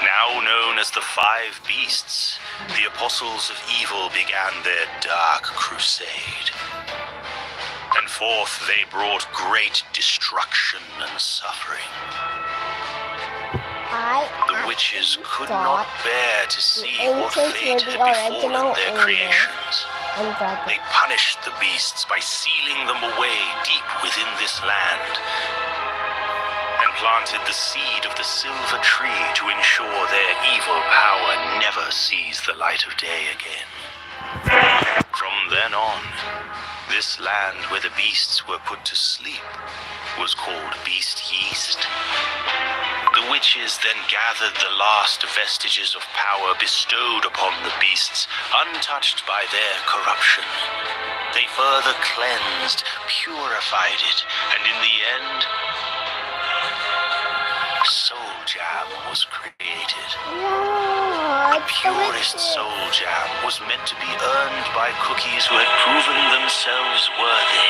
Now known as the 5 Beasts, the Apostles of Evil began their dark crusade. And forth they brought great destruction and suffering. The witches could not bear to see what fate had befallen their creations. They punished the beasts by sealing them away deep within this land. And planted the seed of the silver tree to ensure their evil power never sees the light of day again. From then on, this land where the beasts were put to sleep was called Beast Yeast. The witches then gathered the last vestiges of power bestowed upon the beasts, untouched by their corruption. They further cleansed, purified it, and in the end, Soul Jam was created. No, The purest Soul Jam was meant to be earned by cookies who had proven themselves worthy.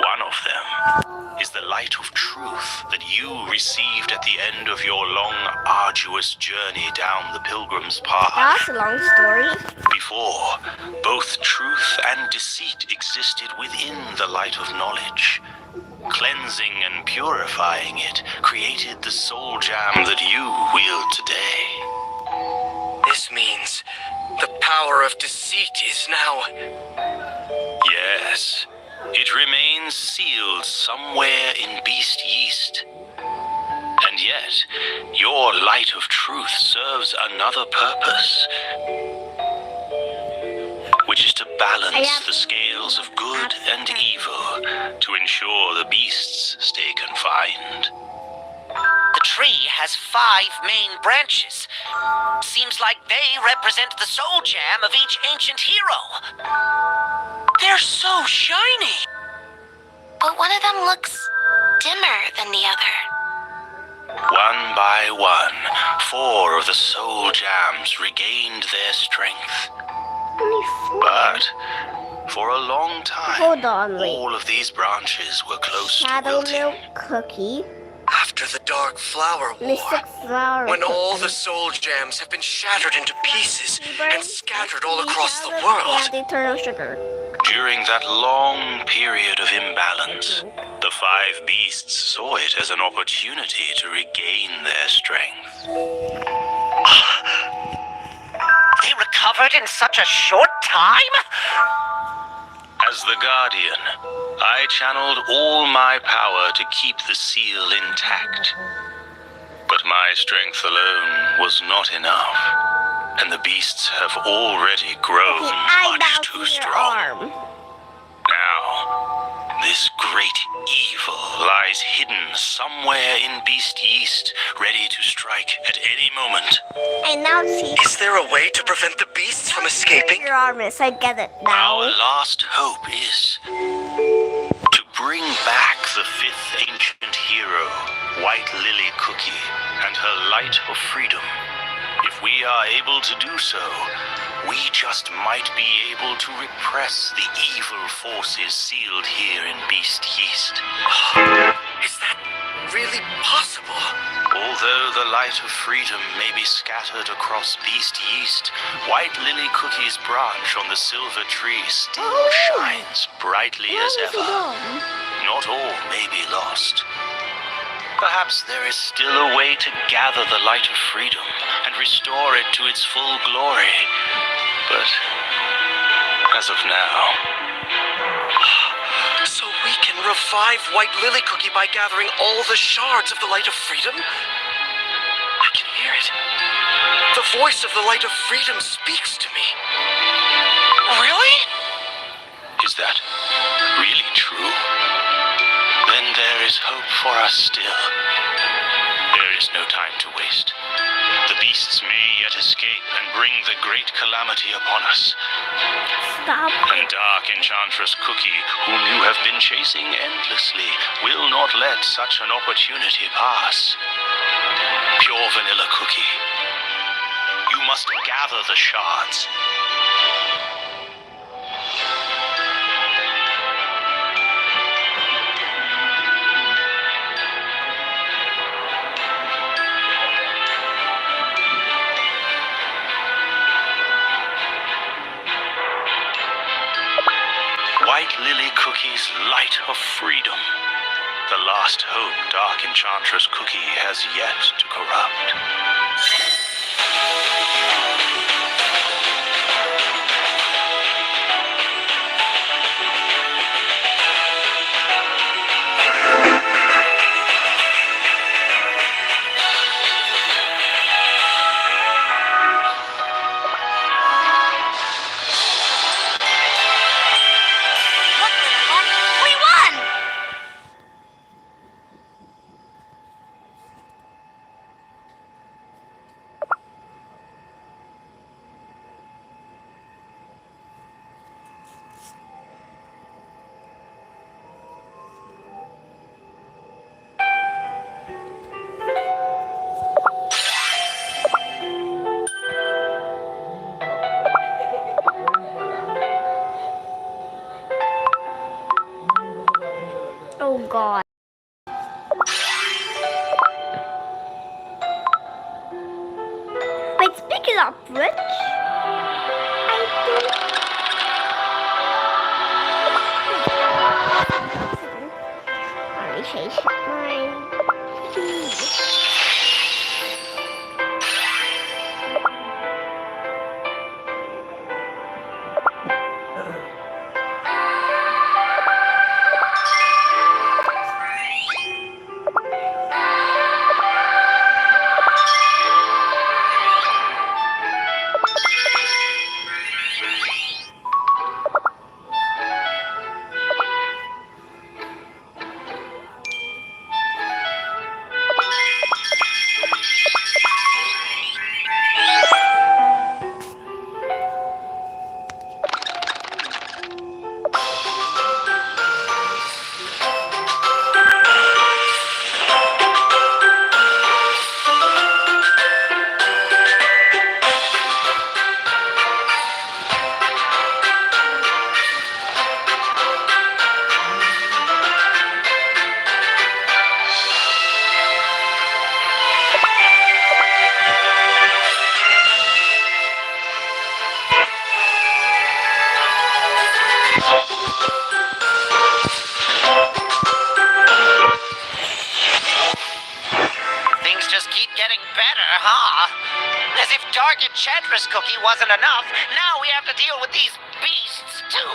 One of them is the light of truth that you received at the end of your long, arduous journey down the pilgrim's path. That's a long story. Before, both truth and deceit existed within the light of knowledge. Cleansing and purifying it created the soul jam that you wield today. This means the power of deceit is now... Yes, it remains sealed somewhere in Beast Yeast. And yet, your light of truth serves another purpose, which is to balance the scales of good and evil to ensure the beasts stay confined. The tree has 5 main branches. Seems like they represent the soul jam of each ancient hero. They're so shiny! But one of them looks dimmer than the other. One by one, 4 of the soul jams regained their strength. But for a long time, Hold on, wait. all of these branches were close to Shadow wilting. Milk Cookie, After the Dark Flower War, Mystic Flower when all the Cookie. soul jams have been shattered into pieces and scattered all Cookie, across the Shadow- world, Yeah, the eternal sugar. During that long period of imbalance, the 5 beasts saw it as an opportunity to regain their strength. They recovered in such a short time? As the Guardian, I channeled all my power to keep the seal intact. But my strength alone was not enough, and the beasts have already grown Okay, I much now too see your strong. arm. Now, this great evil lies hidden somewhere in Beast Yeast, ready to strike at any moment. I now see is there a way to prevent the beasts from escaping? your arm is. I get it Our now. last hope is to bring back the 5th ancient hero, White Lily Cookie, and her light of freedom. If we are able to do so, we just might be able to repress the evil forces sealed here in Beast Yeast. Is that really possible? Although the light of freedom may be scattered across Beast Yeast, White Lily Cookie's branch on the silver tree still shines brightly as ever. Not all may be lost. Perhaps there is still a way to gather the light of freedom and restore it to its full glory. But as of now, So we can revive White Lily Cookie by gathering all the shards of the Light of Freedom? I can hear it. The voice of the Light of Freedom speaks to me. Really? is that really true? Then there is hope for us still. There is no time to waste. The beasts may yet escape and bring the great calamity upon us. Stop. And Dark Enchantress Cookie, whom you have been chasing endlessly, will not let such an opportunity pass. Pure Vanilla Cookie, you must gather the shards. White Lily Cookie's light of freedom. The last hope Dark Enchantress Cookie has yet to corrupt. Oh god. Wait, speaking of which, I think. Let me change mine. Things just keep getting better, huh? As if Dark Enchantress Cookie wasn't enough, now we have to deal with these beasts, too.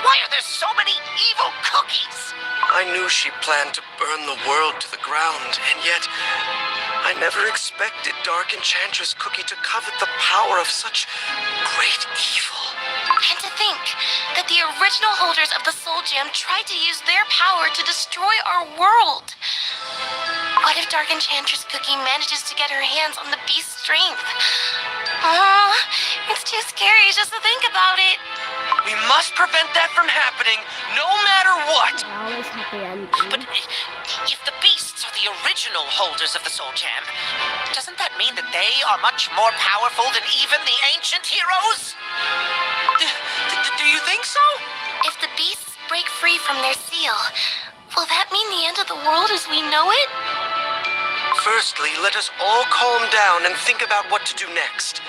Why are there so many evil cookies? I knew she planned to burn the world to the ground, and yet I never expected Dark Enchantress Cookie to covet the power of such great evil. And to think that the original holders of the Soul Gem tried to use their power to destroy our world. What if Dark Enchantress Cookie manages to get her hands on the beast's strength? Oh, it's too scary just to think about it. We must prevent that from happening, no matter what. I always happy ending. But if the beasts are the original holders of the Soul Gem, doesn't that mean that they are much more powerful than even the ancient heroes? Do you think so? If the beasts break free from their seal, will that mean the end of the world as we know it? Firstly, let us all calm down and think about what to do next.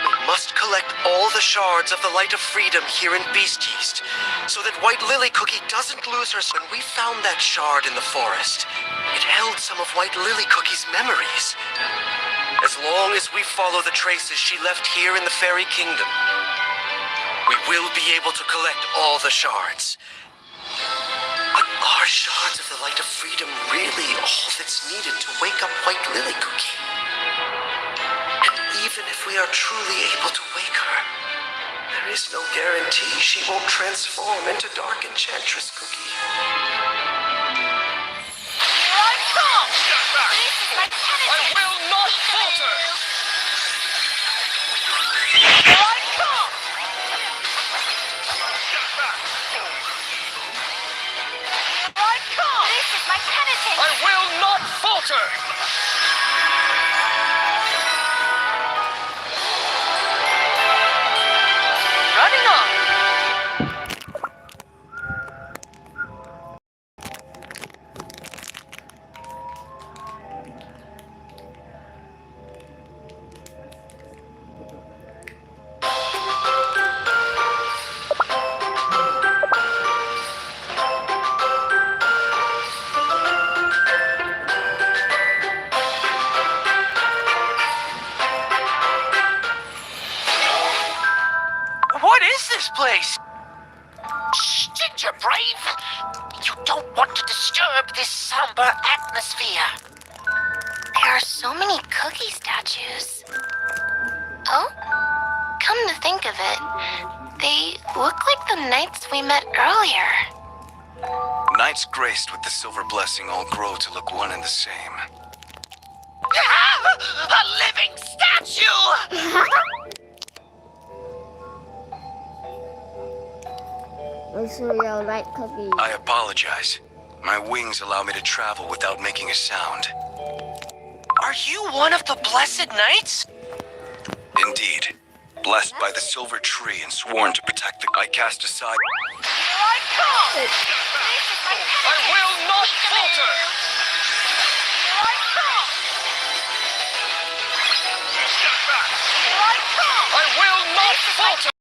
We must collect all the shards of the Light of Freedom here in Beast Yeast, so that White Lily Cookie doesn't lose her. When we found that shard in the forest, it held some of White Lily Cookie's memories. As long as we follow the traces she left here in the Fairy Kingdom, we will be able to collect all the shards. But are shards of the Light of Freedom really all that's needed to wake up White Lily Cookie? And even if we are truly able to wake her, there is no guarantee she won't transform into Dark Enchantress Cookie. Here I come! Step back! I will not falter! Here I come! Step back! Here I come! This is my penitent. I will not falter! Running on! What is this place? Shh, Ginger Brave! You don't want to disturb this somber atmosphere. There are so many cookie statues. Oh? Come to think of it, they look like the knights we met earlier. Knights graced with the silver blessing all grow to look one and the same. A living statue! Also, your right cookie. I apologize. My wings allow me to travel without making a sound. Are you one of the Blessed Knights? Indeed. Blessed by the silver tree and sworn to protect the... I cast aside... Here I come! This is falter! Here I come! Step back! Here I come! I will not falter!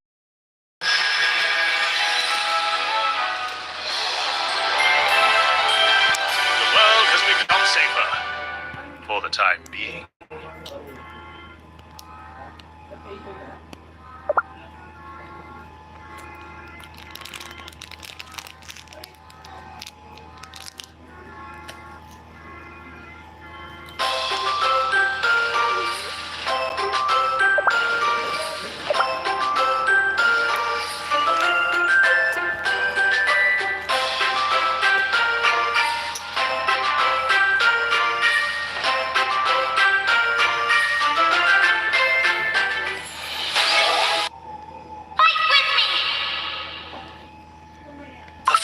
The world has become safer. For the time being.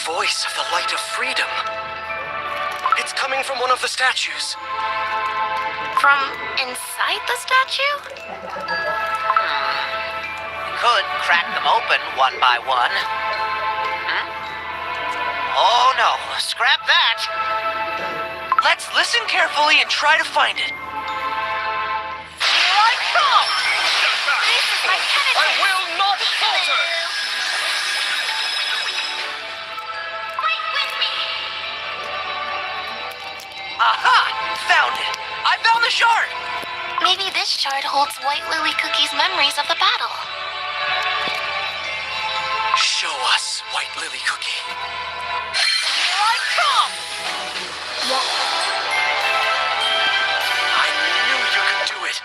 Voice of the light of freedom. It's coming from one of the statues. From inside the statue? Could crack them open one by one. Oh no, scrap that. Let's listen carefully and try to find it. Here I come! I will not falter! Aha! Found it! I found the shard! Maybe this shard holds White Lily Cookie's memories of the battle. Show us, White Lily Cookie. Here I come! I knew you could do it.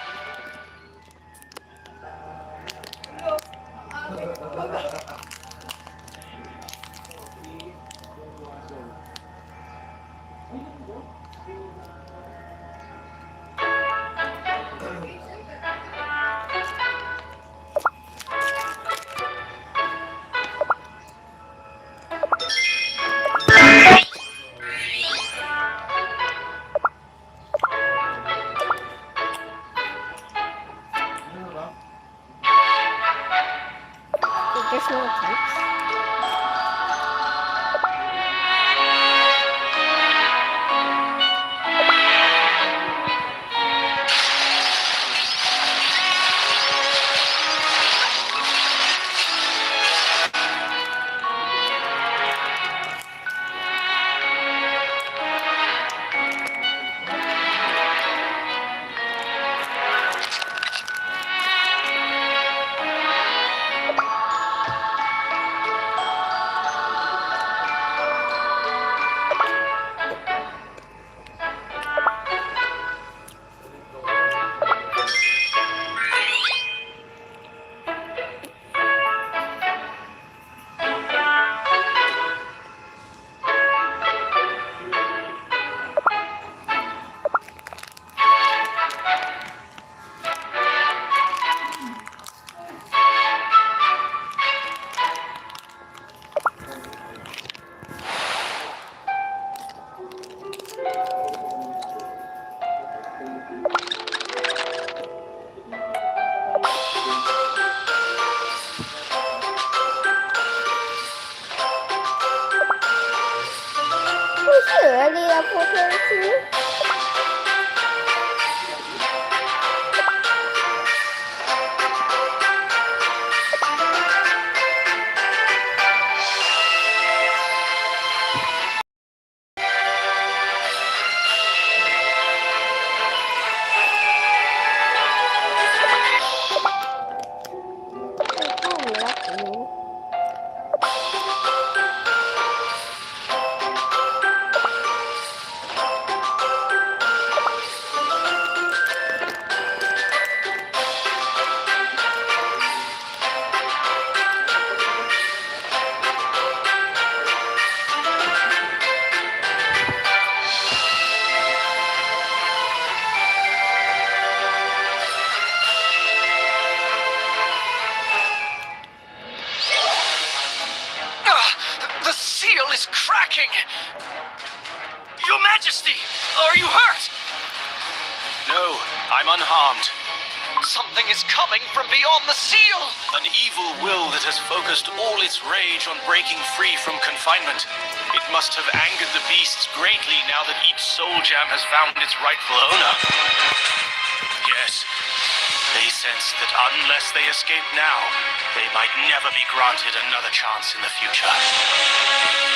There's no tips. Was he really up for 32? The seal is cracking! Your Majesty, are you hurt? No, I'm unharmed. Something is coming from beyond the seal! An evil will that has focused all its rage on breaking free from confinement. It must have angered the beasts greatly now that each soul gem has found its rightful owner. Yes, they sensed that unless they escape now, they might never be granted another chance in the future.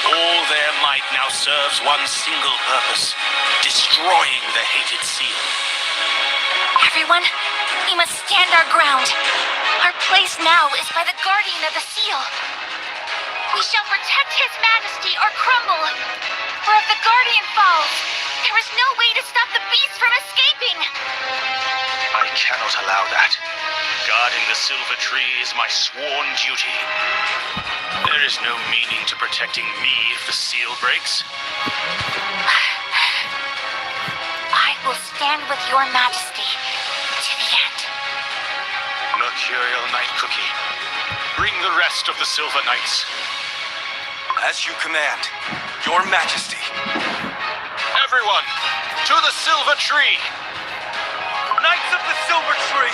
All their might now serves one single purpose: destroying the hated seal. Everyone, we must stand our ground. Our place now is by the guardian of the seal. We shall protect his majesty or crumble. For if the guardian falls, there is no way to stop the beast from escaping. I cannot allow that. Guarding the silver tree is my sworn duty. There is no meaning to protecting me if the seal breaks. I will stand with your majesty to the end. Mercurial Night Cookie, bring the rest of the Silver Knights. As you command, Your Majesty. Everyone, to the silver tree! Knights of the Silver Tree!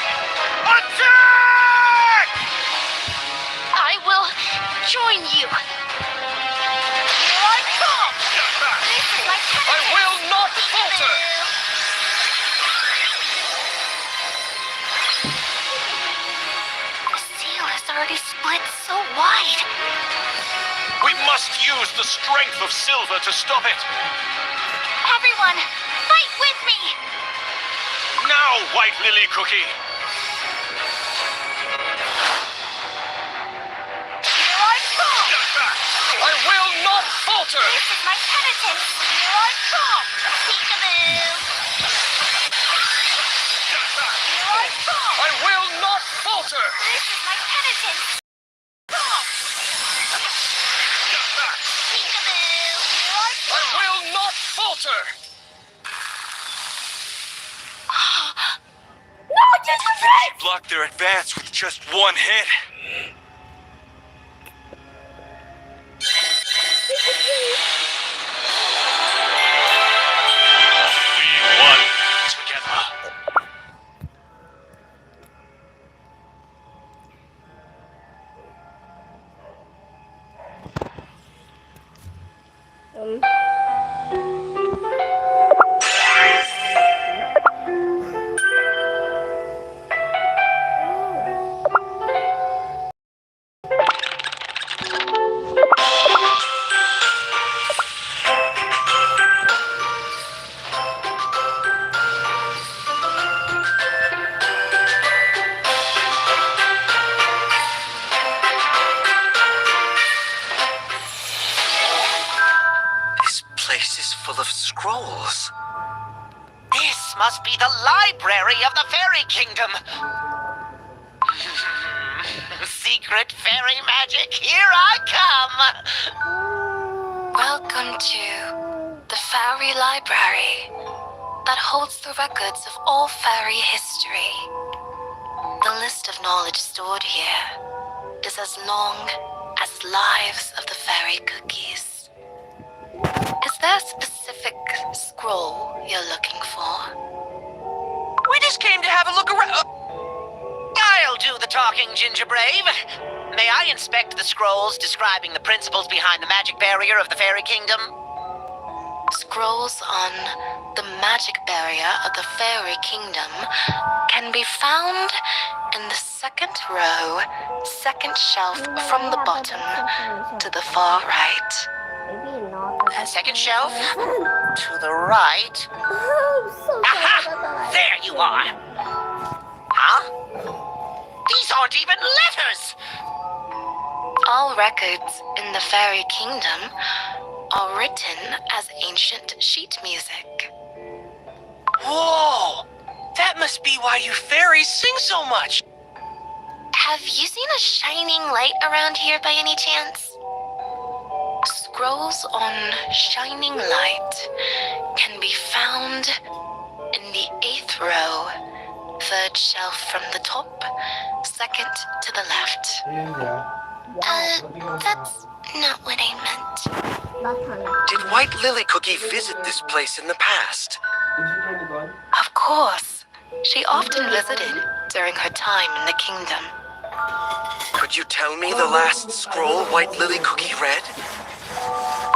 Attack! I will join you. Here I come! This is my I will not falter! The seal is already split so wide. We must use the strength of silver to stop it. Everyone, fight with me! Now, White Lily Cookie! Here I come! I will not falter! This is my penitence. Here I come! Peekaboo. Here I come! I will not falter! This is my penitence. Peekaboo. I will not falter! Block their advance with just one hit. We won together. This place is full of scrolls. This must be the library of the Fairy Kingdom. Secret fairy magic, here I come! Welcome to the Fairy Library that holds the records of all fairy history. The list of knowledge stored here is as long as lives of the fairy cookies. Is there a specific scroll you're looking for? We just came to have a look around. I'll do the talking, Ginger Brave. May I inspect the scrolls describing the principles behind the magic barrier of the Fairy Kingdom? Scrolls on the magic barrier of the Fairy Kingdom can be found in the second row, second shelf from the bottom to the far right. Maybe not. Second shelf? To the right? I'm so Aha! There you are! Huh? These aren't even letters! All records in the Fairy Kingdom are written as ancient sheet music. Whoa! That must be why you fairies sing so much! Have you seen a shining light around here by any chance? Scrolls on shining light can be found in the 8th row, 3rd shelf from the top, 2nd to the left. That's not what I meant. Did White Lily Cookie visit this place in the past? Of course, she often visited during her time in the kingdom. Could you tell me the last scroll White Lily Cookie read?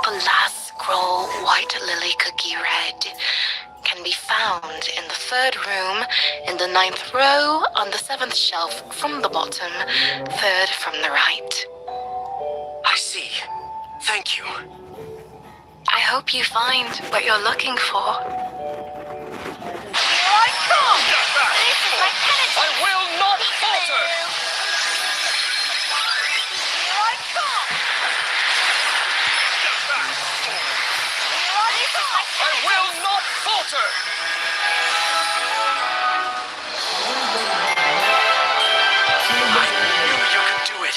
The last scroll White Lily Cookie read can be found in the 3rd room, in the 9th row, on the 7th shelf from the bottom, 3rd from the right. I see. Thank you. I hope you find what you're looking for. Here I come! This is my penitence. I will not falter! Here I come. This is my I will not falter! I knew you could do it.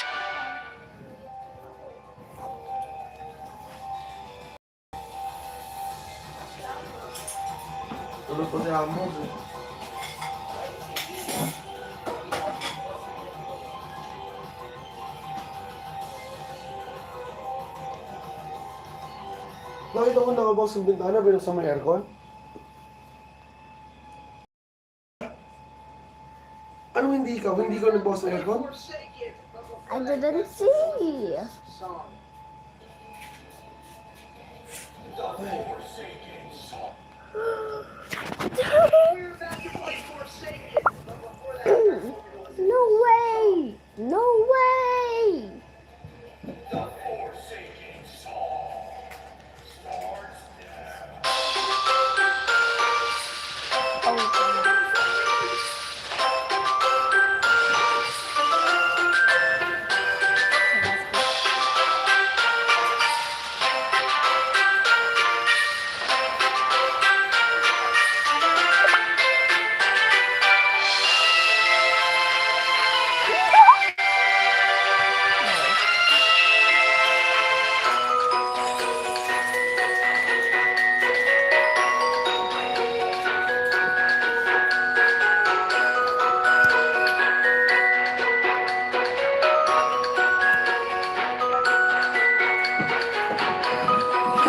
Nakita ko nakabukas ng bintana, binuksan mo yung aircon? Anong hindi ikaw? Hindi ko nagbukas ng aircon? I didn't see. No way! No way!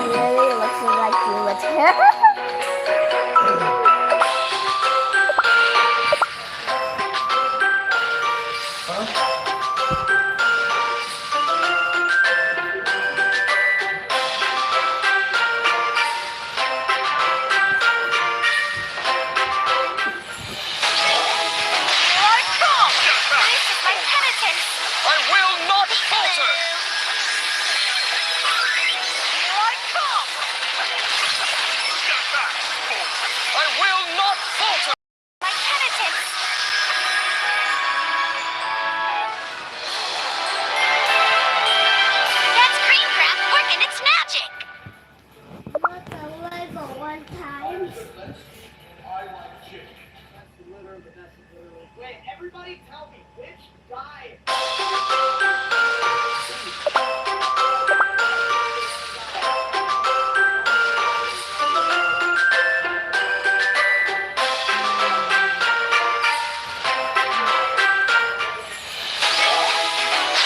Really looks like you with hair. This is my penitence. I will not falter! Here I come. I will not falter! My penitence. That's cream crap working its magic. What the Lego one time? Wait, everybody tell me which guy?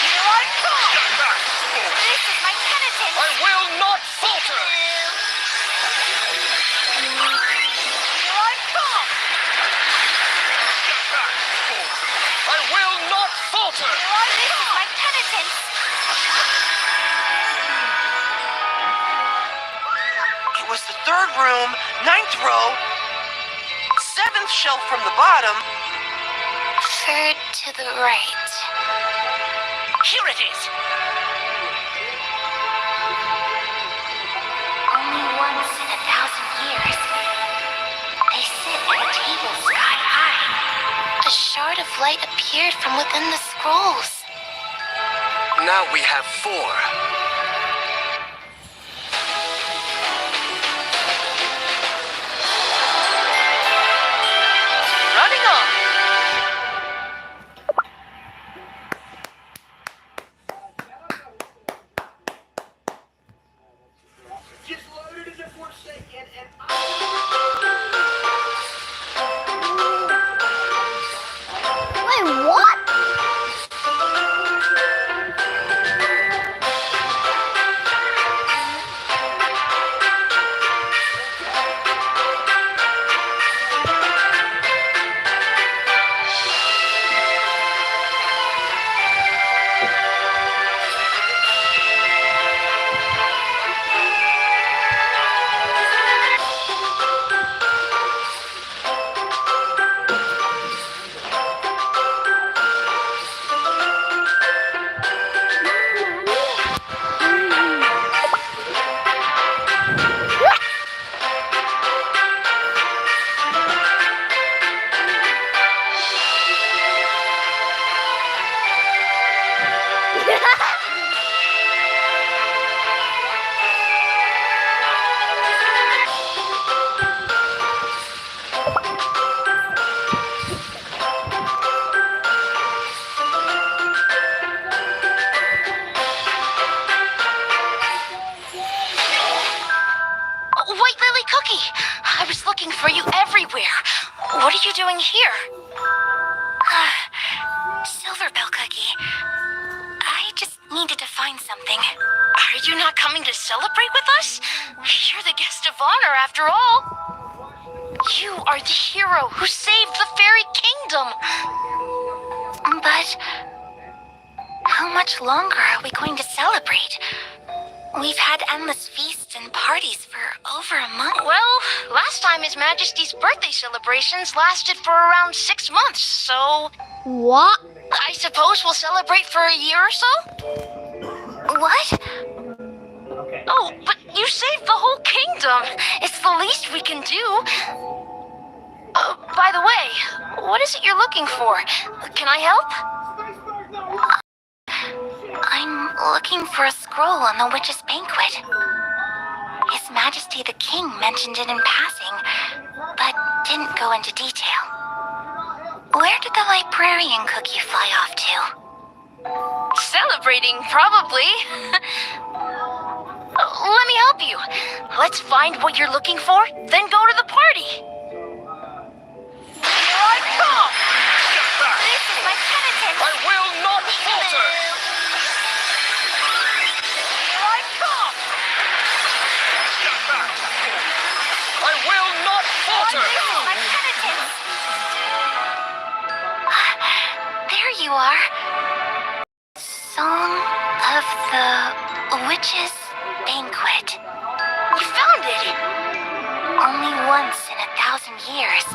Here I come. This is my penitence. I will not falter! Here I come. I will not falter! This is my penitence. It was the 3rd room, 9th row, 7th shelf from the bottom. 3rd to the right. Here it is. Only once in 1,000 years. They sit at a table sky high. A shard of light appeared from within the scrolls. Now we have 4. Running on! Just loaded into Forsaken and Wait, what? Lily Cookie! I was looking for you everywhere. What are you doing here? Silverbell Cookie, I just needed to find something. Are you not coming to celebrate with us? You're the guest of honor, after all. You are the hero who saved the fairy kingdom. But how much longer are we going to celebrate? We've had endless feasts and parties for over a month. Well, last time His Majesty's birthday celebrations lasted for around 6 months, so What? I suppose we'll celebrate for a year or so? What? Oh, but you saved the whole kingdom. It's the least we can do. By the way, what is it you're looking for? Can I help? I'm looking for a scroll on the witch's banquet. His Majesty the King mentioned it in passing, but didn't go into detail. Where did the librarian cookie fly off to? Celebrating, probably. Let me help you. Let's find what you're looking for, then go to the party. Here I come! This is my penitent! I will not falter! Here I come! Step back! I will not falter! This is my penitent! There you are. Song of the Witch's Banquet. You found it! Only once in 1,000 years,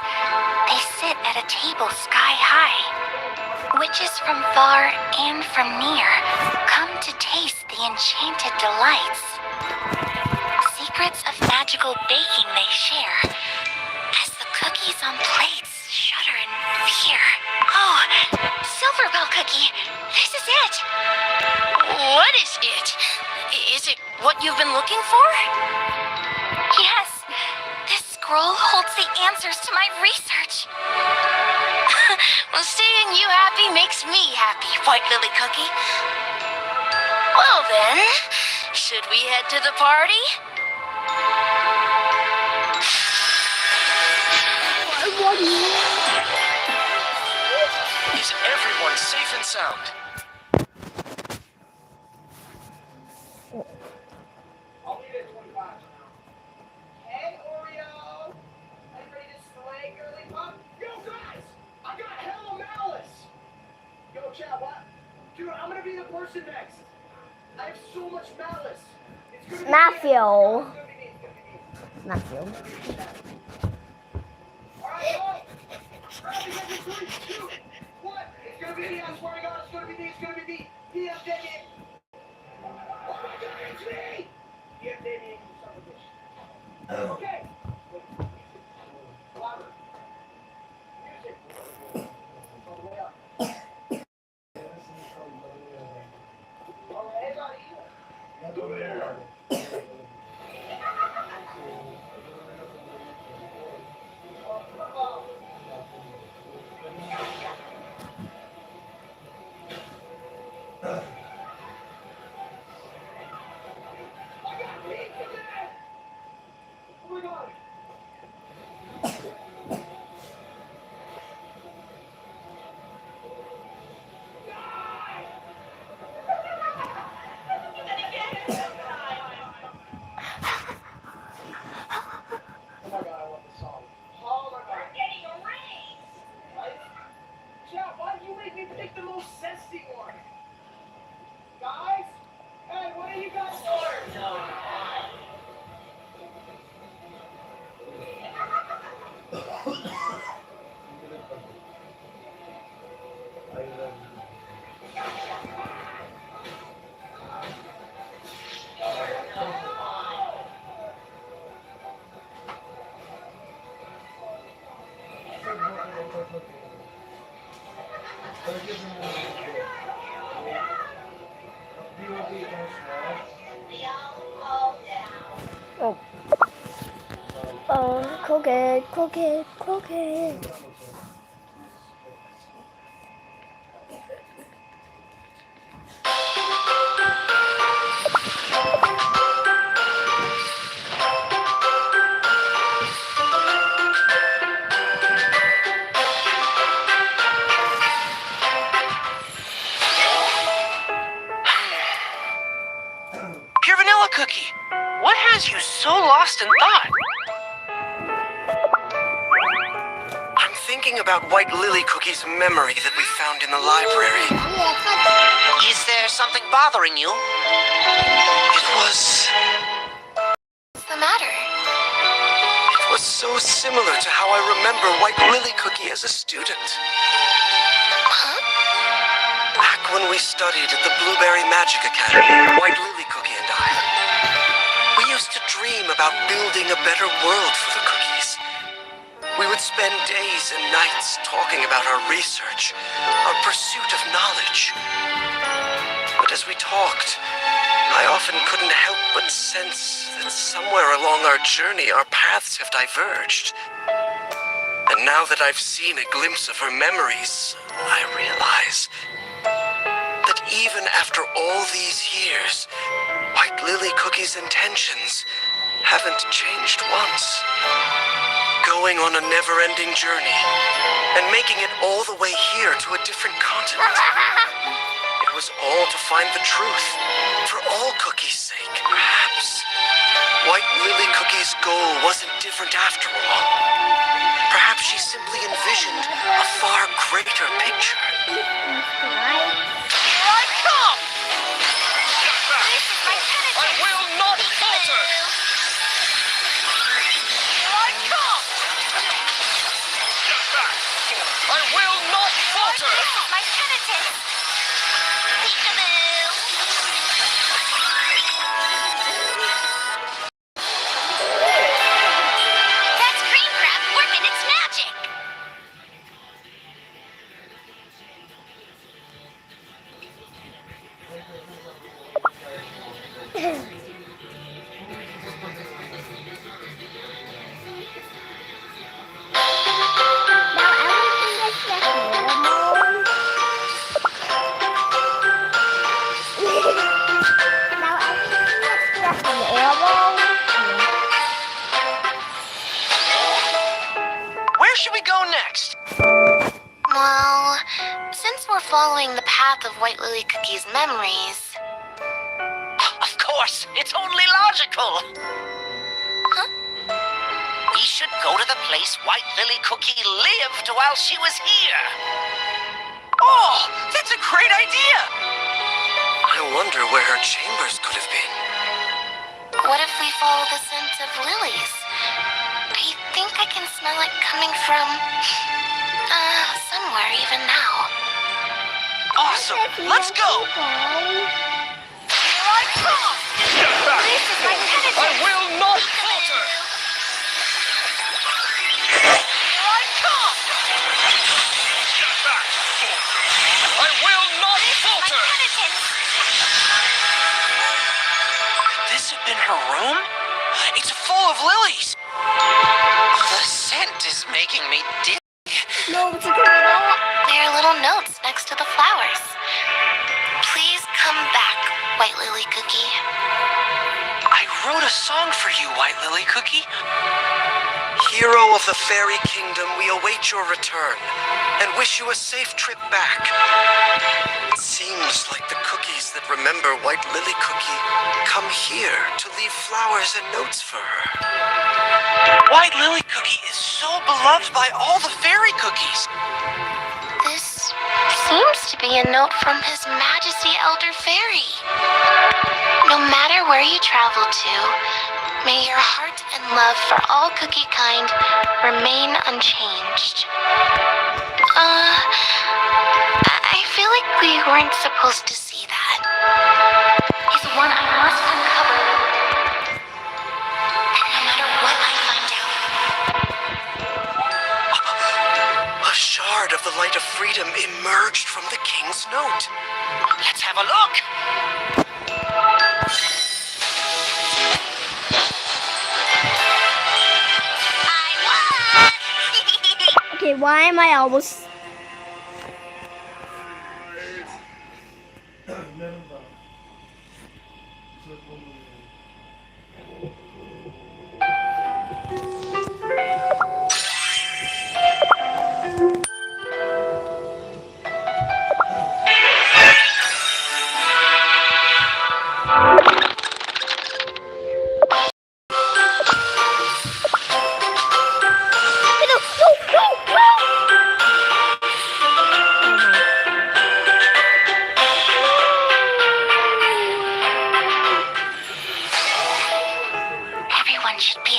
they sit at a table sky high. Witches from far and from near come to taste the enchanted delights. Secrets of magical baking they share, as the cookies on plates shudder in fear. Oh, Silverbell Cookie, this is it! What is it? Is it what you've been looking for? Yes, this scroll holds the answers to my research. Well, seeing you happy makes me happy, White Lily Cookie. Well then, should we head to the party? Is everyone safe and sound? I'll leave it at 25. Hey, Oreo! Are you ready to slay, girly pop? Yo, guys! I got hella malice! Yo, chat, what? Dude, I'm gonna be the person next. I have so much malice. It's gonna be Matthew. It's gonna be me. It's gonna be me. Matthew. Alright, go! Grab me, get me, 3, 2, 1. It's gonna be me, I swear to God, it's gonna be me, it's gonna be me. Yeah, dang it. Oh my God, it's me! Yeah, dang it, you son of a bitch. Okay. Louder. Music. All the way up. All right, everybody. Over there. I got pizza there! Oh my God. Oh my God, I love this song. Oh my God. We're getting a raise! Right? Chat, why did you make me pick the most sexy one? Guys? Hey, what are you guys doing? Crooked. lost in thought. I'm thinking about White Lily Cookie's memory that we found in the library. Is there something bothering you? It was What's the matter? so similar to how I remember White Lily Cookie as a student. Back when we studied at the Blueberry Magic Academy, White Lily Cookie and I, we used to dream about building a better world for the cookies. We would spend days and nights talking about our research, our pursuit of knowledge. But as we talked, I often couldn't help but sense that somewhere along our journey our paths have diverged. And now that I've seen a glimpse of her memories, I realize that even after all these years, White Lily Cookie's intentions haven't changed once. Going on a never-ending journey and making it all the way here to a different continent. It was all to find the truth, for all Cookie's sake. Perhaps White Lily Cookie's goal wasn't different after all. Perhaps she simply envisioned a far greater picture. Here I come! I will not falter! Here I come! I will not falter! My penitence. Peekaboo. That's green crab working its magic. Now everything is just normal. Now everything is just normal. Where should we go next? Well, since we're following the path of White Lily Cookie's memories, Of course, it's only logical. We should go to the place White Lily Cookie lived while she was here. Oh, that's a great idea! I wonder where her chambers could have been. what if we follow the scent of lilies? I think I can smell it coming from, somewhere even now. Awesome, let's go! Here I come! This is my penitence. I will not falter! Here I come! I will not falter! Could this have been her room? It's full of lilies! The scent is making me dizzy. No, it's a good one. There are little notes next to the flowers. Please come back, White Lily Cookie. I wrote a song for you, White Lily Cookie. Hero of the Fairy Kingdom, we await your return and wish you a safe trip back. It seems like the cookies that remember White Lily Cookie come here to leave flowers and notes for her. White Lily Cookie is so beloved by all the fairy cookies. This seems to be a note from His Majesty Elder Fairy. No matter where you travel to, may your heart and love for all cookie kind remain unchanged. I feel like we weren't supposed to see that. He's one I must uncover. No matter what I find out. A shard of the light of freedom emerged from the king's note. Let's have a look. Okay, why am I almost...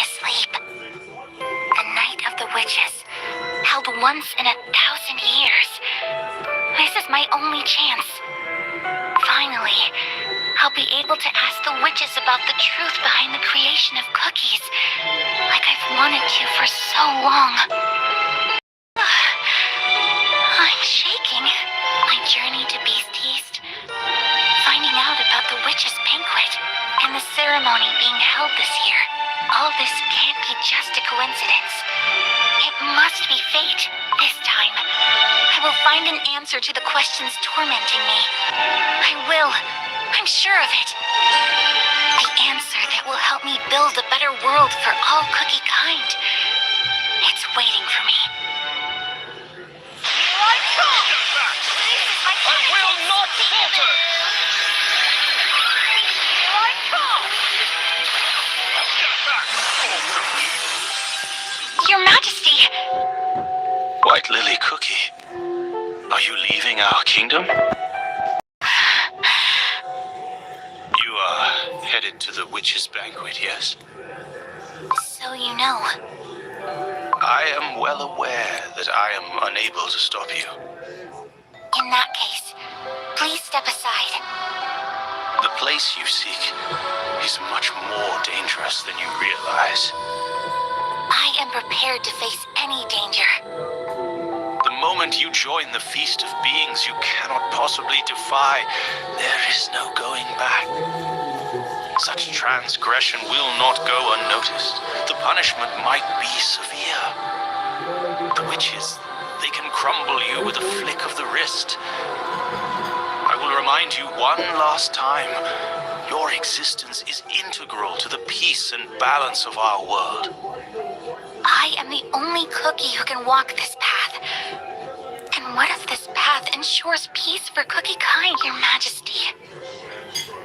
asleep. The night of the witches, held once in 1,000 years. This is my only chance. Finally, I'll be able to ask the witches about the truth behind the creation of cookies, like I've wanted to for so long. I'm shaking. My journey to Beast East, finding out about the witches' banquet, and the ceremony being held this year. All this can't be just a coincidence. It must be fate, this time. I will find an answer to the questions tormenting me. I will. I'm sure of it. The answer that will help me build a better world for all cookie kind. It's waiting for me. Here I come! I will not falter! Here I come! Your Majesty! White Lily Cookie, are you leaving our kingdom? You are headed to the witches' banquet, yes? So you know. I am well aware that I am unable to stop you. In that case, please step aside. The place you seek is much more dangerous than you realize. I am prepared to face any danger. The moment you join the feast of beings you cannot possibly defy, there is no going back. Such transgression will not go unnoticed. The punishment might be severe. The witches, they can crumble you with a flick of the wrist. I will remind you one last time, your existence is integral to the peace and balance of our world. I am the only cookie who can walk this path. And what if this path ensures peace for cookie kind, Your Majesty?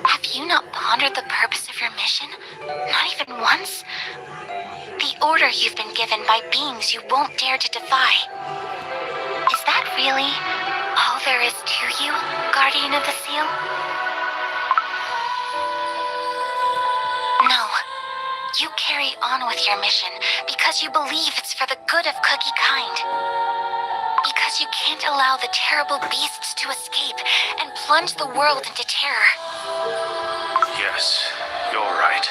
Have you not pondered the purpose of your mission? Not even once? The order you've been given by beings you won't dare to defy. Is that really all there is to you, Guardian of the Seal? No. You carry on with your mission because you believe it's for the good of cookie kind. Because you can't allow the terrible beasts to escape and plunge the world into terror. Yes, you're right.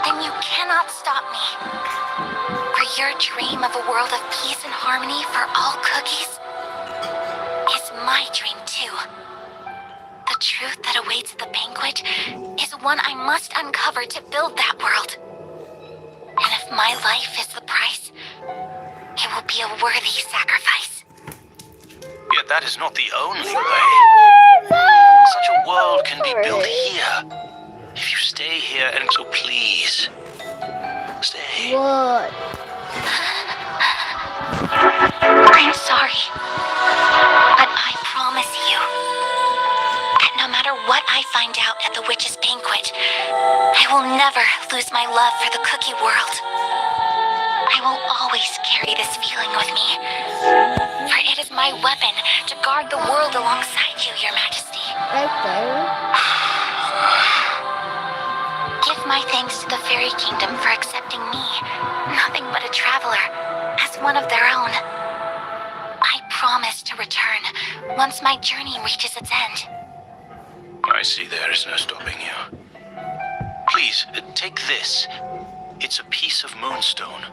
Then you cannot stop me. For your dream of a world of peace and harmony for all cookies is my dream too. The truth that awaits the banquet is one I must uncover to build that world. And if my life is the price, it will be a worthy sacrifice. Yet that is not the only way. Such a world can be built here. If you stay here, and so please, stay. What? I'm sorry, but I promise you that no matter what I find out at the witches' banquet, I will never lose my love for the cookie world. I will always carry this feeling with me, for it is my weapon to guard the world alongside you, Your Majesty. Okay. Give my thanks to the Fairy Kingdom for accepting me, nothing but a traveler, as one of their own. I promise to return once my journey reaches its end. I see there is no stopping you. Please, take this. It's a piece of moonstone.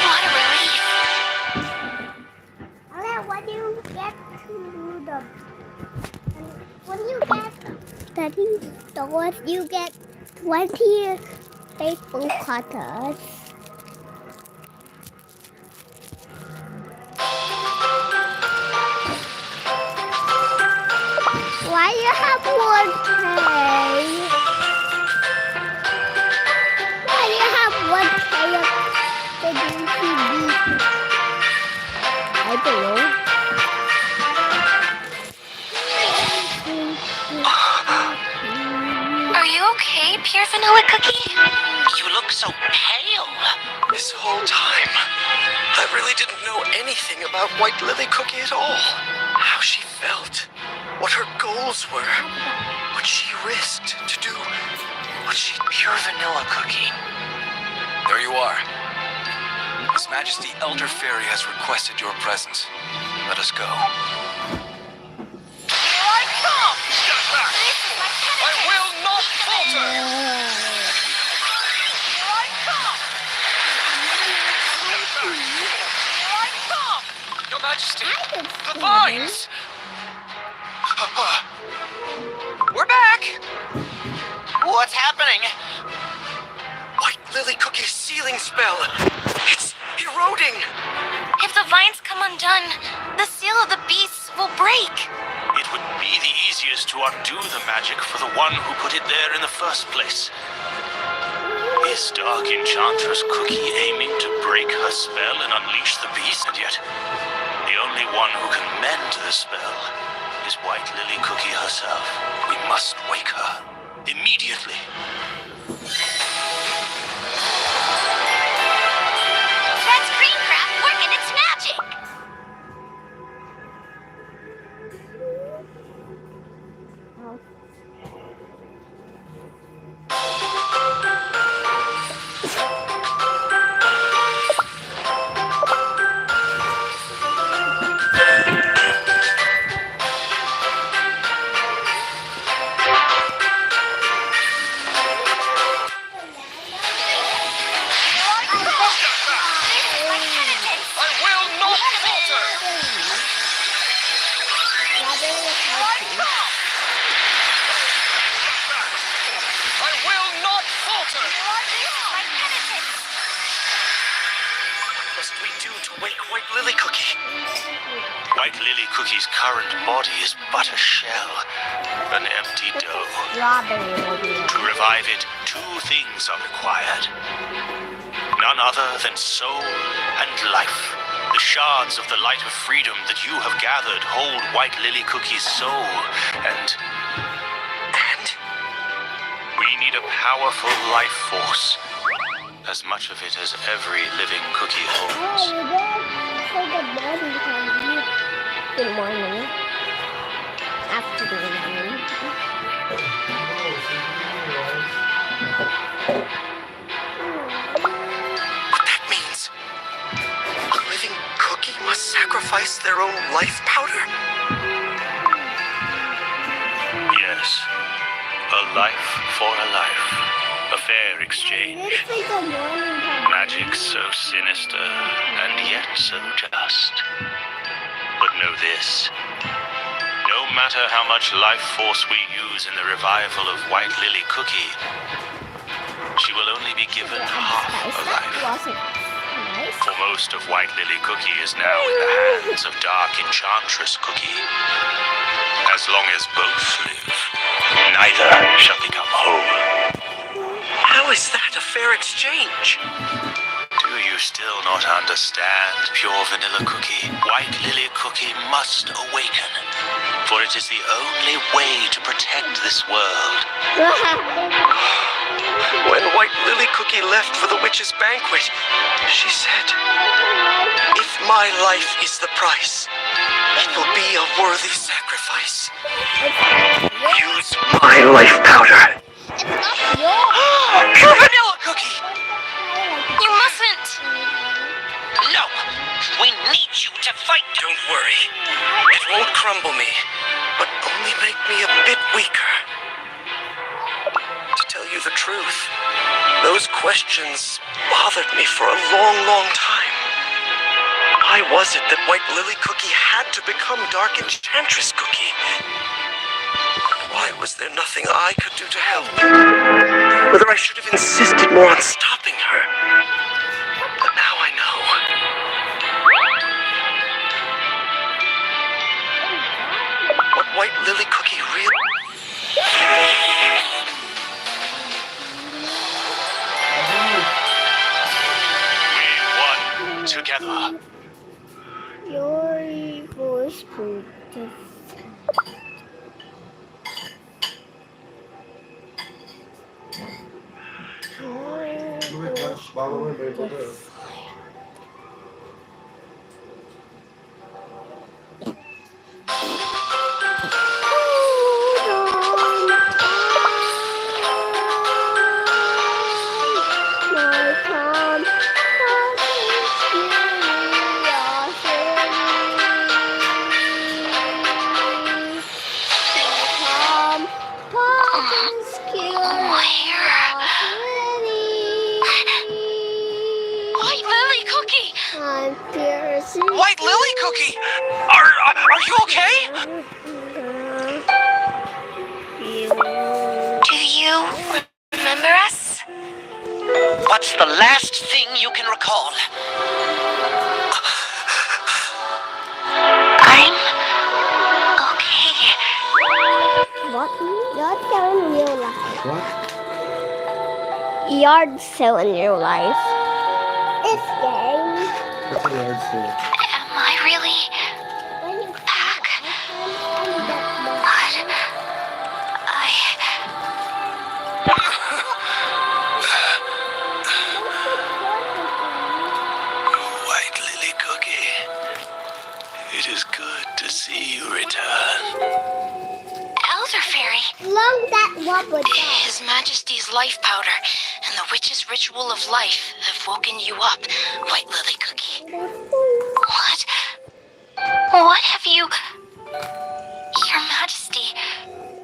What a relief! Alright, when you get to the when you get 30 stores, you get 20 faithful cutters. Why you have one pay? Why you have one pay of the DCD? I don't know. Are you okay, Pure Vanilla Cookie? You look so pale. This whole time, I really didn't know anything about White Lily Cookie at all. How she felt, what her goals were, what she risked to do, what she... Pure Vanilla Cookie. There you are. His Majesty Elder Fairy has requested your presence. Let us go. Here I come! Step back! I will not falter! Here I come! Step back! Here I come! Your Majesty! The vines! We're back! What's happening? White Lily Cookie's sealing spell! It's eroding! If the vines come undone, the seal of the beasts will break. It would be the easiest to undo the magic for the one who put it there in the first place. Is Dark Enchantress Cookie aiming to break her spell and unleash the beast? And yet, the only one who can mend the spell is White Lily Cookie herself. We must wake her immediately. That's Greencraft working its magic. I will not falter! Here I come! Step back! I will not falter! What must we do to wake White Lily Cookie? White Lily Cookie's current body is but a shell, an empty dough. To revive it, two things are required. None other than soul and life. The shards of the light of freedom that you have gathered hold White Lily Cookie's soul, and we need a powerful life force, as much of it as every living cookie holds. Good morning. Afternoon. What that means? A living cookie must sacrifice their own life powder? Yes, a life for a life. A fair exchange. It's like a morning time. Magic so sinister, and yet so just. But know this. No matter how much life force we use in the revival of White Lily Cookie, she will only be given half a life. Wasn't nice. For most of White Lily Cookie is now in the hands of Dark Enchantress Cookie. As long as both live, neither shall become whole. How is that a fair exchange? Do you still not understand, Pure Vanilla Cookie? White Lily Cookie must awaken, for it is the only way to protect this world. When White Lily Cookie left for the witch's banquet, she said, "If my life is the price, it will be a worthy sacrifice. Use my life powder." Pure Vanilla Cookie! You mustn't. No! We need you to fight! Don't worry. It won't crumble me, but only make me a bit weaker. To tell you the truth, those questions bothered me for a long, long time. Why was it that White Lily Cookie had to become Dark Enchantress Cookie? Why was there nothing I could do to help? Whether I should have insisted more on stopping her. But now I know. What White Lily Cookie really... We won together. You're spoon. White Lily Cookie! I'm piercing. White Lily Cookie! Are you okay? Do you remember us? What's the last thing you can recall? I'm okay. What? You're so in real life. What? You're so in real life. It's game. What's a yard sale? Am I really back? But White Lily Cookie, it is good to see you return. Elder Fairy, Long that wobble His Majesty's life powder and the witch's ritual of life have woken you up, White Lily Cookie. What? What have you... Your Majesty,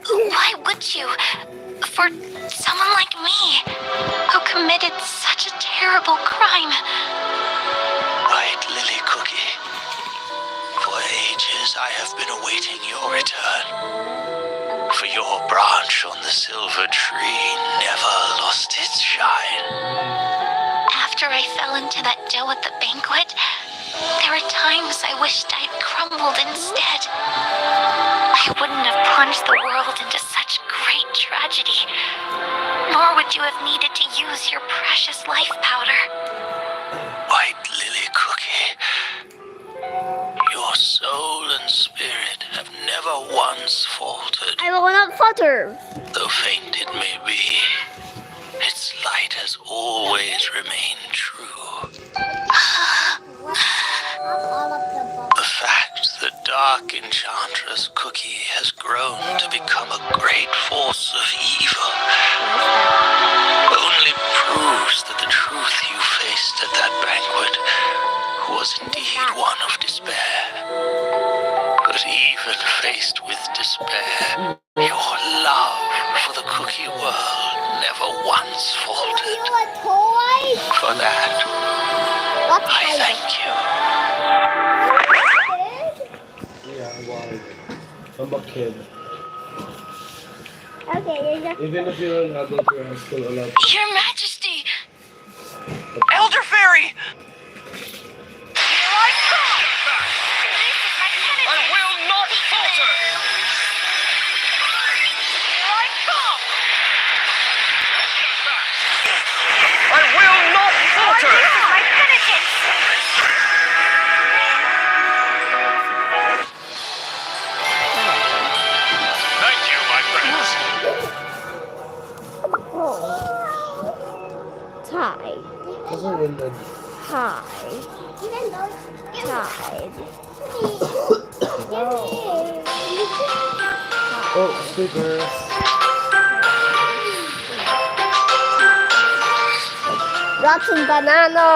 why would you? For someone like me, who committed such a terrible crime. White Lily Cookie, for ages I have been awaiting your return. For your branch on the silver tree never lost its shine. After I fell into that dough at the banquet, there were times I wished I'd crumbled instead. I wouldn't have plunged the world into such great tragedy, nor would you have needed to use your precious life powder. White Lily Cookie, your soul and spirit have never once faltered. I will not falter. Though faint it may be, its light has always remained true. The fact that Dark Enchantress Cookie has grown to become a great force of evil only proves that the truth you faced at that banquet was indeed one of despair. But even faced with despair, your love for the cookie world never once faltered. For that, I thank you. Yeah, why? I'm a kid. Okay, Even if you're an adult, you're still allowed. Your Majesty! Elder Fairy! Here I come! I will not falter! Here I come! I will not falter! This is my penitence! Thank you, my friends. Tie. Doesn't win that. Tie. Tied. Oh, stickers. Rotten banana.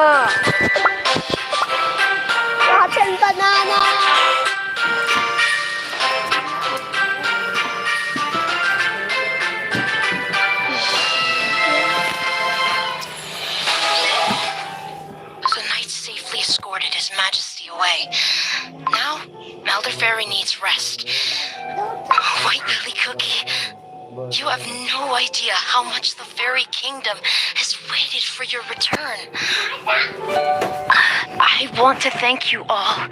Rotten banana. The knight safely escorted His Majesty away. Now, Elder Fairy needs rest. White Lily Cookie, you have no idea how much the Fairy Kingdom has waited for your return. I want to thank you all.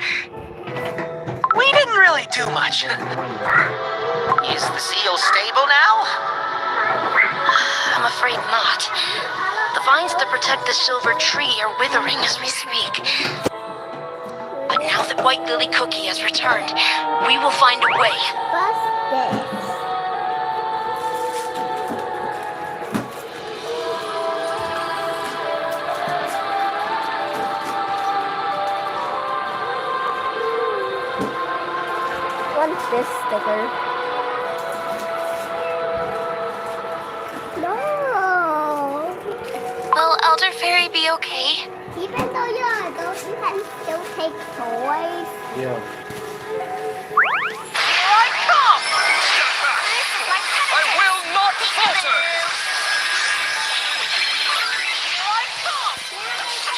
We didn't really do much. Is the seal stable now? I'm afraid not. The vines that protect the silver tree are withering as we speak. But Now that White Lily Cookie has returned, we will find a way. What's this? What's this sticker? No. Will Elder Fairy be okay? Even though you're an adult, you can still take toys. Yeah. Here I come! I will not falter! Here I come! Here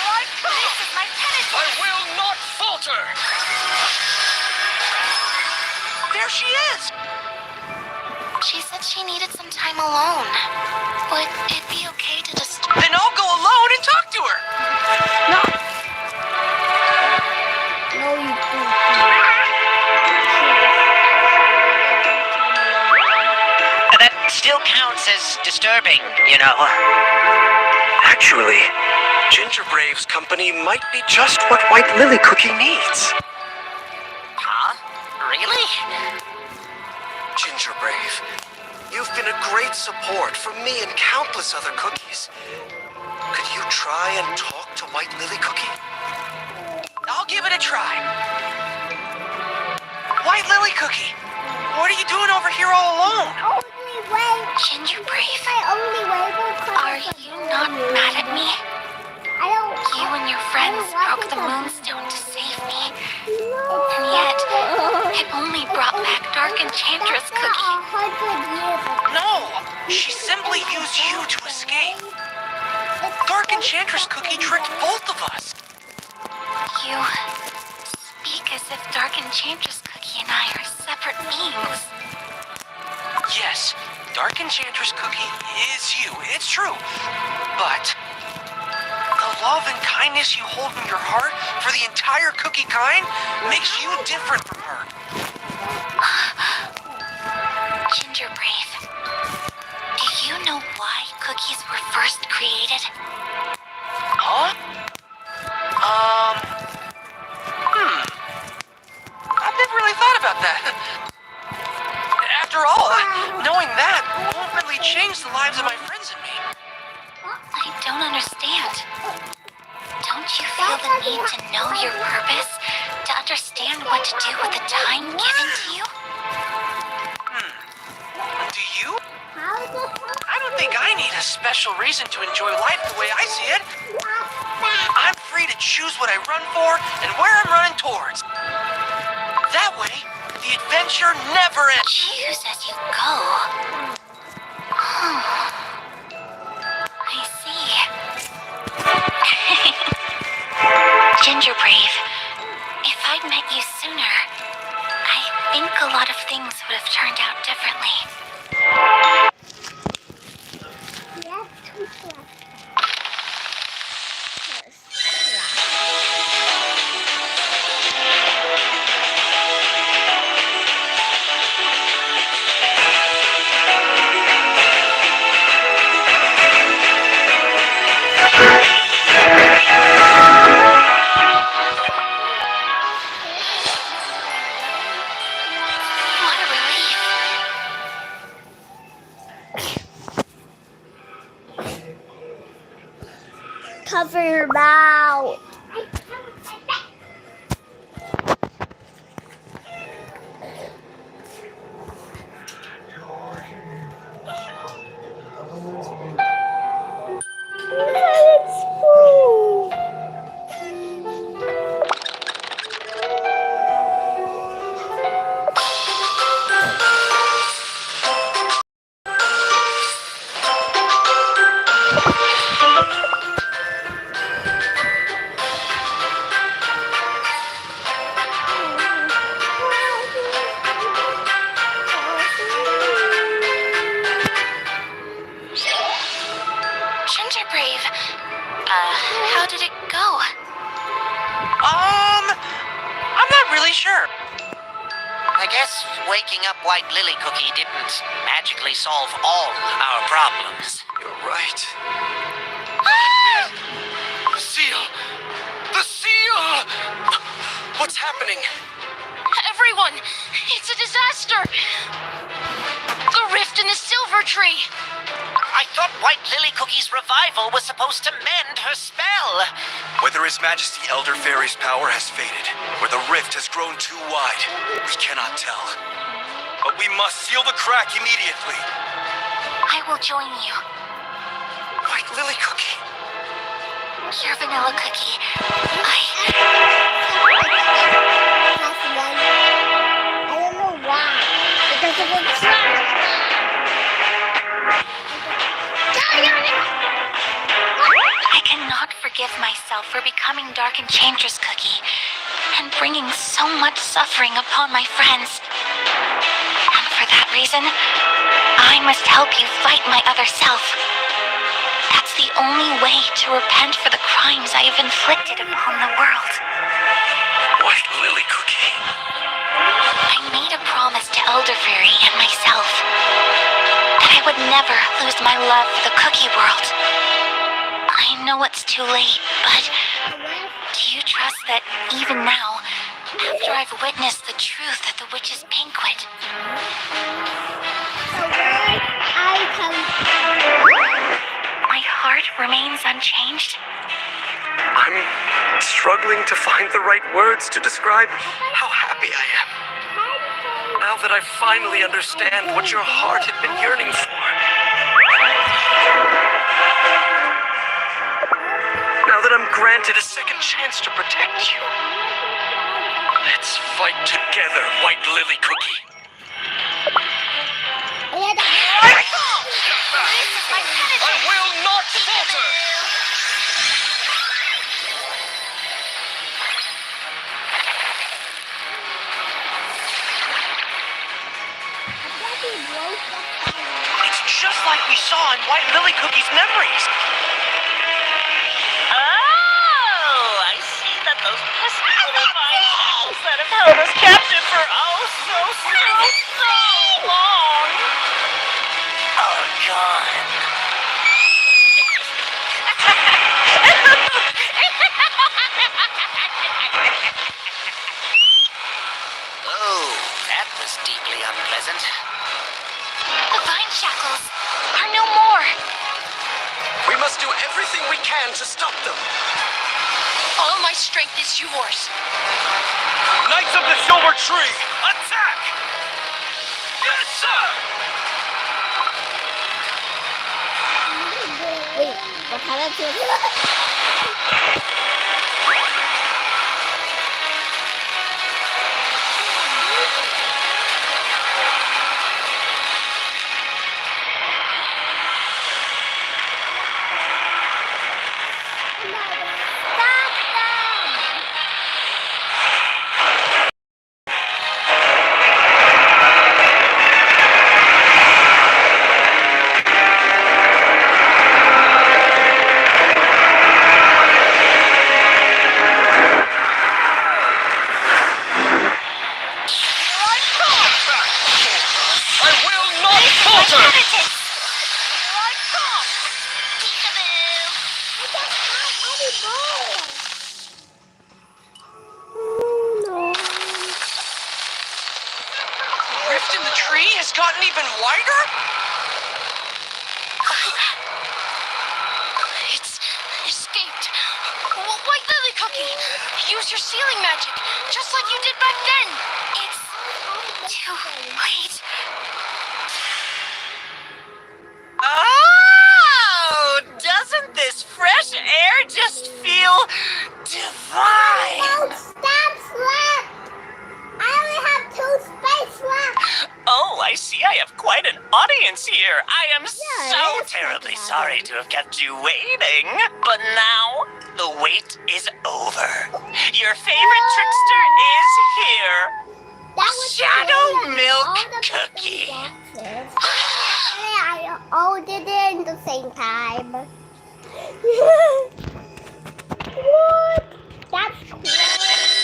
I come! I will not falter! There she is! She said she needed some time alone. Would it be okay to just... Then I'll go alone and talk to her! No, you don't. That still counts as disturbing, you know. Actually, Ginger Brave's company might be just what White Lily Cookie needs. Huh? Really? Ginger Brave, you've been a great support for me and countless other cookies. Could you try and talk to White Lily Cookie? I'll give it a try. White Lily Cookie, what are you doing over here all alone? Only way. Ginger Brave, My only way will come are from you not mad at me? I don't. You and your friends broke the moonstone to save me. And yet, it only brought back Dark Enchantress Cookie. 100 years ago. No, she simply used you to escape. Dark Enchantress Cookie tricked both of us. You speak as if Dark Enchantress Cookie and I are separate beings. Yes, Dark Enchantress Cookie is you, it's true. But the love and kindness you hold in your heart for the entire cookie kind makes you different from her. Ginger Brave, do you know why cookies were first created? Huh? I've never really thought about that. After all, knowing that won't really change the lives of my friends and me. I don't understand. Don't you feel the need to know your purpose? To understand what to do with the time given to you? Do you? How is it? I don't think I need a special reason to enjoy life the way I see it. I'm free to choose what I run for and where I'm running towards. That way, the adventure never ends. Choose as you go. I see. Ginger Brave, if I'd met you sooner, I think a lot of things would have turned out differently. Yes, two left. What a relief. Cover your mouth. Ginger Brave, how did it go? I'm not really sure. I guess waking up White Lily Cookie didn't magically solve all our problems. You're right. See What's happening? Everyone, it's a disaster! The rift in the silver tree! I thought White Lily Cookie's revival was supposed to mend her spell. Whether His Majesty Elder Fairy's power has faded, or the rift has grown too wide, we cannot tell. But we must seal the crack immediately. I will join you. White Lily Cookie. Your vanilla cookie. I don't know why. Because of the trash. I cannot forgive myself for becoming Dark Enchantress Cookie and bringing so much suffering upon my friends. And for that reason, I must help you fight my other self. That's the only way to repent for the crimes I have inflicted upon the world. White Lily Cookie. I made a promise to Elder Fairy and myself that I would never lose my love for the cookie world. I know it's too late, but do you trust that even now, after I've witnessed the truth at the witch's banquet, my heart remains unchanged? I'm struggling to find the right words to describe how happy I am. Now that I finally understand what your heart had been yearning for. Now that I'm granted a second chance to protect you. Let's fight together, White Lily Cookie. I will not falter! It's just like we saw in White Lily Cookie's memories. Oh, I see that those pesky little vine shackles that have held us captive for so long are gone. Oh, that was deeply unpleasant. The vine shackles are no more. We must do everything we can to stop them. All my strength is yours. Knights of the Silver Tree, attack! Yes, sir! Wait, what happened to Rift in the tree has gotten even wider? It's escaped. White Lily Cookie, use your sealing magic, just like you did back then. it's too late. Oh, doesn't this fresh air just feel divine? No, stop, Slap! I only have 2 space left. Oh, I see I have quite an audience here. I am so it's terribly not sorry to have kept you waiting. But now, the wait is over. Your favorite trickster is here. That was Shadow all Milk the Cookie. boxes. I all did it at the same time. What? That's crazy.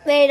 Wait,